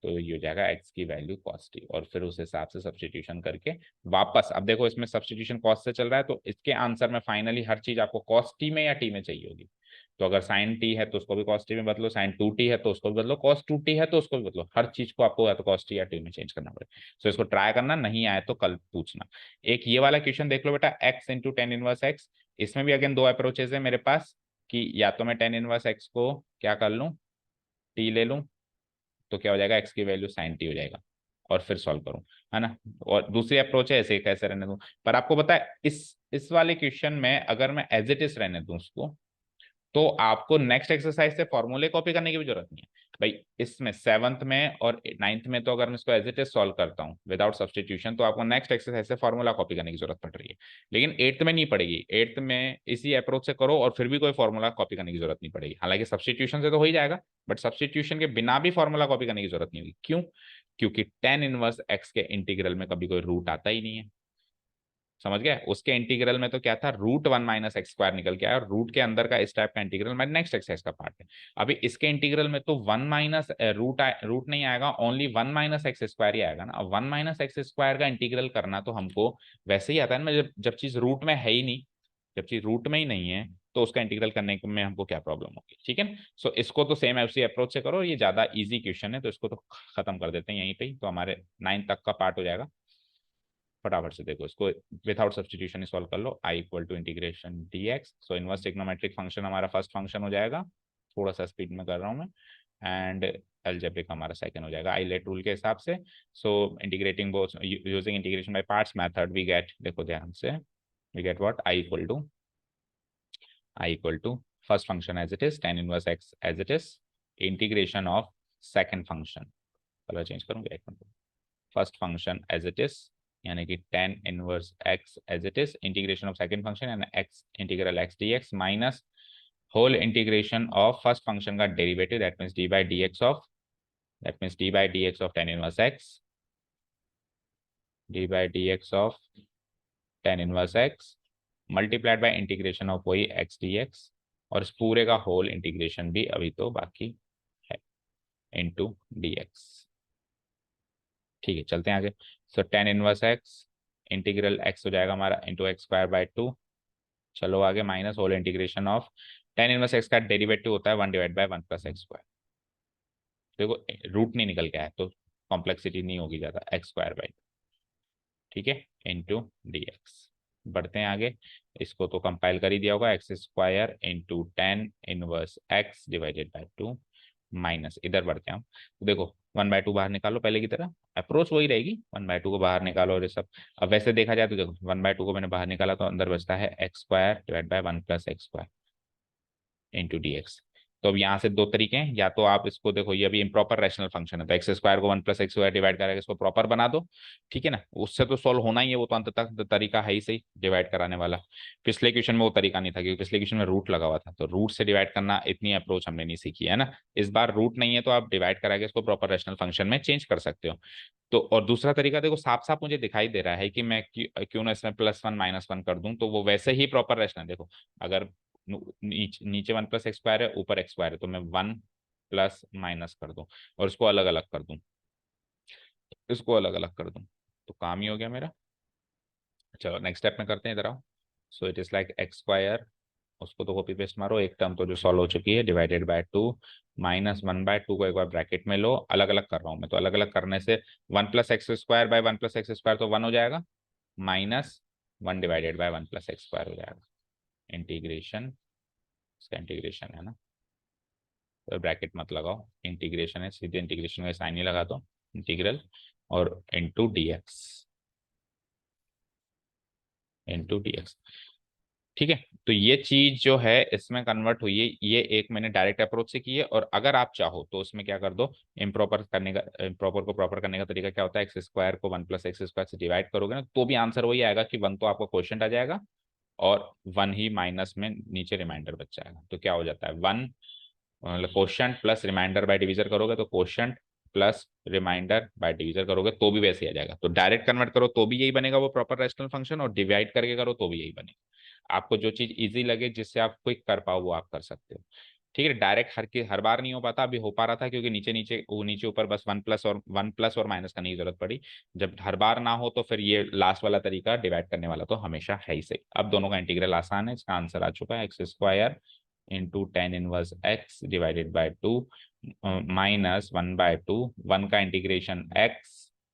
तो ये हो जाएगा x की वैल्यू cos t, और फिर उस हिसाब से सब्स्टिट्यूशन करके वापस, अब देखो इसमें सब्स्टिट्यूशन cos से चल रहा है, तो इसके आंसर में फाइनली हर चीज आपको cos t में या t में चाहिए होगी। तो अगर sin t है तो उसको भी cos t में बदलो, sin 2t है तो उसको भी बदलो, cos 2t है तो उसको भी बदलो, हर चीज को आपको या तो cos t या t में चेंज करना पड़ेगा। तो इसको ट्राई करना, नहीं आए तो कल पूछना। एक ये वाला क्वेश्चन देख लो बेटा, x into tan inverse x, इसमें भी अगेन दो अप्रोचेज है मेरे पास, कि या तो मैं टेन इनवर्स एक्स को क्या कर लूँ, t ले लूँ, तो क्या हो जाएगा x की वैल्यू sin t हो जाएगा, और फिर सॉल्व करूं, है ना। और दूसरी अप्रोच है ऐसे कैसे रहने दूं, पर आपको पता है इस वाले क्वेश्चन में अगर मैं एज इट इज रहने दूं उसको, तो आपको नेक्स्ट एक्सरसाइज से फॉर्मूले कॉपी करने की भी जरूरत नहीं है भाई। इसमें 7th में और 9th में तो अगर मैं इसको एज इट इज सॉल्व करता हूँ विदाउट सब्सटीट्यूशन, तो आपको नेक्स्ट एक्सरसाइज से फॉर्मूला कॉपी करने की जरूरत पड़ रही है, लेकिन 8th में नहीं पड़ेगी। 8th में इसी अप्रोच से करो और फिर भी कोई फॉर्मूला कॉपी करने की जरूरत नहीं पड़ेगी, हालांकि सब्सटीट्यूशन से तो हो ही जाएगा, बट सब्सटीट्यूशन के बिना भी फॉर्मूला कॉपी करने की जरूरत नहीं होगी। क्यों? क्योंकि टेन इनवर्स एक्स के इंटीग्रल में कभी कोई रूट आता ही नहीं है, समझ गए। उसके इंटीग्रल में तो क्या था, √1 माइनस x² निकल के आया, और रूट के अंदर का इस टाइप का इंटीग्रल मैं नेक्स्ट एक्सरसाइज का पार्ट है। अभी इसके इंटीग्रल में तो 1 माइनस रूट नहीं आएगा, ओनली 1 माइनस x² ही आएगा ना। अब 1 माइनस x² का इंटीग्रल करना तो हमको वैसे ही आता है ना, जब चीज रूट में है ही नहीं, जब चीज रूट में ही नहीं है तो उसका इंटीग्रल करने में हमको क्या प्रॉब्लम होगी, ठीक है। सो इसको तो सेम ऐसी अप्रोच से करो, ये ज्यादा इजी क्वेश्चन है तो इसको तो खत्म कर देते हैं यहीं पे ही, तो हमारे 9 तक का पार्ट हो जाएगा। फटाफट से देखो इसको, विदाउट सब्सटीट्यूशन सॉल्व कर लो, i equal to integration dx। So inverse trigonometric function हमारा फर्स्ट फंक्शन हो जाएगा, थोड़ा सा स्पीड में कर रहा हूँ मैं, एंड अलजेब्रिक हमारा सेकंड हो जाएगा आइलेट रूल के हिसाब से। So integrating both using integration by parts method we get, देखो ध्यान से, we get what, i equal to first function as it is tan inverse x as it is, integration of second function, colour change करूंगा एक minute, first function as it is यानी कि tan inverse x as it is integration of second function and x integral x dx minus whole integration of first function का derivative that means d by dx of tan inverse x d by dx of tan inverse x multiplied by integration of वही x dx और इस पूरे का whole integration भी अभी तो बाकी है इनटू dx। ठीक है, चलते हैं आगे। सो tan inverse x integral x हो जाएगा हमारा इंटू एक्स स्क्वायर बाय 2। चलो आगे, minus whole integration of tan inverse x का डेरिवेटिव होता है 1 divide by 1 plus x square. देखो रूट नहीं निकल के आया तो कॉम्प्लेक्सिटी नहीं होगी ज़्यादा, एक्स स्क्वायर बाई, ठीक है, इंटू dx। बढ़ते हैं आगे, इसको तो कंपाइल कर ही दिया होगा, x square into tan inverse x divided by 2 minus, इधर बढ़ते हैं हम। तो देखो 1/2 बाहर निकालो, पहले की तरह अप्रोच वही रहेगी, 1/2 को बाहर निकालो और ये सब। अब वैसे देखा जाए तो देखो 1/2 को मैंने बाहर निकाला तो अंदर बचता है x square divide by 1 plus x square into dx। तो अब यहाँ से दो तरीके हैं, या तो आप इसको देखो ये अभी इम्प्रॉपर रैशनल फंक्शन है तो एक्स स्क्वायर को 1 प्लस एक्स स्क्वायर डिवाइड करेगा इसको प्रॉपर बना दो, ठीक है ना, उससे तो सॉल्व होना ही है, वो तो अंत तक तरीका है ही सही डिवाइड कराने वाला। पिछले क्वेश्चन में वो तरीका नहीं था क्योंकि पिछले क्वेश्चन में रूट लगा हुआ था, तो रूट से डिवाइड करना इतनी अप्रोच हमने नहीं सीखी है ना। इस बार रूट नहीं है तो आप डिवाइड करा के इसको प्रॉपर रैशनल फंक्शन में चेंज कर सकते हो। तो और दूसरा तरीका देखो साफ साफ मुझे दिखाई दे रहा है कि मैं क्यों ना इसमें +1 -1 कर दूं, तो वो वैसे ही प्रॉपर रैशनल। देखो अगर नीचे 1 प्लस एक्स स्क्वायर है, ऊपर एक्स स्क्वायर है, तो मैं 1 प्लस माइनस कर दूं और इसको अलग अलग कर दूं, तो काम ही हो गया मेरा। चलो नेक्स्ट स्टेप में करते हैं, इधर आओ। So it is like x square, उसको तो कॉपी पेस्ट मारो, एक टर्म तो जो सॉल्व हो चुकी है, डिवाइडेड बाय 2 माइनस 1/2 को एक बार ब्रैकेट में लो, अलग अलग कर रहा हूँ मैं, तो अलग अलग करने से 1 plus x square bye 1 plus x square तो 1 हो जाएगा, minus 1 divided by 1 plus x square हो जाएगा। इंटीग्रेशन, इसका इंटीग्रेशन है ना, तो ब्रैकेट मत लगाओ, इंटीग्रेशन है, सीधे इंटीग्रेशन में साइन ही लगा दो, इंटीग्रल और इंटू डीएक्स। ठीक है, तो ये चीज जो है इसमें कन्वर्ट हुई है, ये एक मैंने डायरेक्ट अप्रोच से की है, और अगर आप चाहो तो उसमें क्या कर दो, इम्प्रॉपर को प्रॉपर करने का तरीका क्या होता है, एक्स स्क्वायर को 1 प्लस एक्स स्क्वायर से डिवाइड करोगे ना तो भी आंसर वही आएगा कि 1 तो आपका क्वोशिएंट आ जाएगा और 1 ही माइनस में नीचे रिमाइंडर बच जाएगा। तो क्या हो जाता है 1 मतलब quotient plus remainder by divisor करोगे तो quotient plus remainder by divisor करोगे तो भी वैसे ही आ जाएगा। तो डायरेक्ट कन्वर्ट करो तो भी यही बनेगा वो प्रॉपर रैशनल फंक्शन, और डिवाइड करके करो तो भी यही बनेगा। आपको जो चीज इजी लगे, जिससे आप क्विक कर पाओ, वो आप कर सकते हो। ठीक है, डायरेक्ट हर बार नहीं हो पाता, अभी हो पा रहा था क्योंकि नीचे ऊपर बस 1 प्लस और माइनस करने की जरूरत पड़ी। जब हर बार ना हो तो फिर ये लास्ट वाला तरीका डिवाइड करने वाला तो हमेशा है ही सही। अब दोनों का इंटीग्रल आसान है, इसका आंसर आ चुका है x square into tan inverse x divided by 2 minus 1/2, 1 का इंटीग्रेशन x,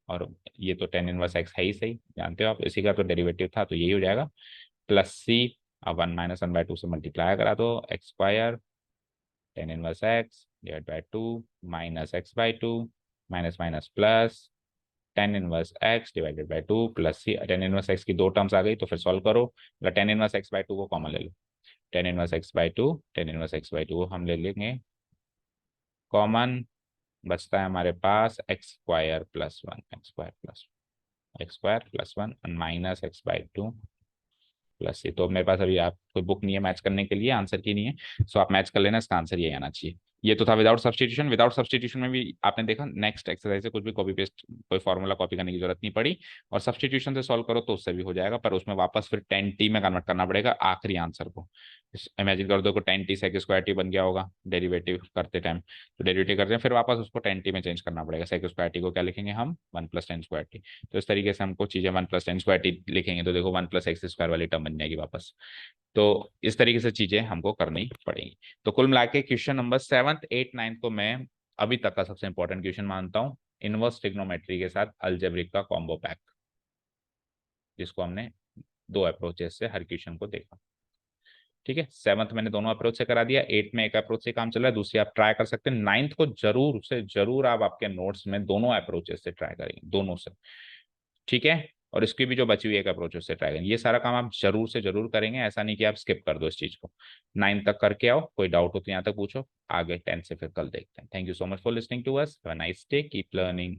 और ये तो tan इनवर्स x है ही सही, जानते हो आप, इसी का तो डेरिवेटिव था तो यही हो जाएगा, प्लस सी, अब 1 माइनस 1/2 से मल्टीप्लाई करा दो, x square tan inverse x divide by 2 minus x/2 minus minus plus tan inverse x divided by 2 plus c. tan inverse x की दो टर्म्स आ गई तो फिर सॉल्व करो, मतलब tan इनवर्स x/2 को कॉमन ले लो, tan inverse x/2, tan inverse x/2 हम ले लेंगे कॉमन, बचता है हमारे पास x square plus 1, x square plus 1 minus x/2 plus ये। तो मेरे पास अभी आप कोई बुक नहीं है मैच करने के लिए, आंसर की नहीं है, सो आप मैच कर लेना, इसका आंसर यही आना चाहिए। ये तो था विदाउट सब्सटीट्यूशन। विदाउट सब्सटीट्यूशन में भी आपने देखा नेक्स्ट एक्सरसाइज से कुछ भी कॉपी पेस्ट, कोई फॉर्मूला कॉपी करने की जरूरत नहीं पड़ी, और सब्सटीट्यूशन से सॉल्व करो तो उससे भी हो जाएगा, पर उसमें वापस फिर 10t में कन्वर्ट करना पड़ेगा आखिरी आंसर को। इमेजिन कर दो को 10t सेक स्क्वायर टी बन गया होगा डेरिवेटिव करते टाइम, तो डेरिवेटिव करते हैं फिर वापस उसको 10t में चेंज करना पड़ेगा, सेक स्क्वायर टी को क्या लिखेंगे हम 1 + 10 स्क्वायर टी। तो इस तरीके से हमको चीजें 1 + 10 स्क्वायर टी लिखेंगे तो देखो 1 + x स्क्वायर वाली टर्म बन जाएगी वापस। तो इस तरीके से चीजें हमको करनी पड़ेंगी। तो कुल मिला के question number 7th 8th 9th को मैं अभी तक का सबसे इंपॉर्टेंट क्वेश्चन मानता हूं, इनवर्स ट्रिग्नोमेट्री के साथ अलजेब्रिक का कॉम्बो पैक, जिसको हमने दो अप्रोचेस से हर क्वेश्चन को देखा। ठीक है, 7th मैंने दोनों अप्रोच से करा दिया, 8th में एक अप्रोच से काम चल रहा है, दूसरी आप ट्राई कर सकते हैं, 9th को जरूर से जरूर आप आपके नोट्स में दोनों अप्रोचेस से ट्राई करेंगे, दोनों से। ठीक है, और इसकी भी जो बची हुई एक अप्रोच उससे ट्राई करेंगे, ये सारा काम आप जरूर से जरूर करेंगे, ऐसा नहीं कि आप स्किप कर दो इस चीज को। 9 तक करके आओ, कोई डाउट हो तो यहाँ तक पूछो, आगे 10 से फिर कल देखते हैं। Thank you so much for listening to us, have a nice day, keep learning.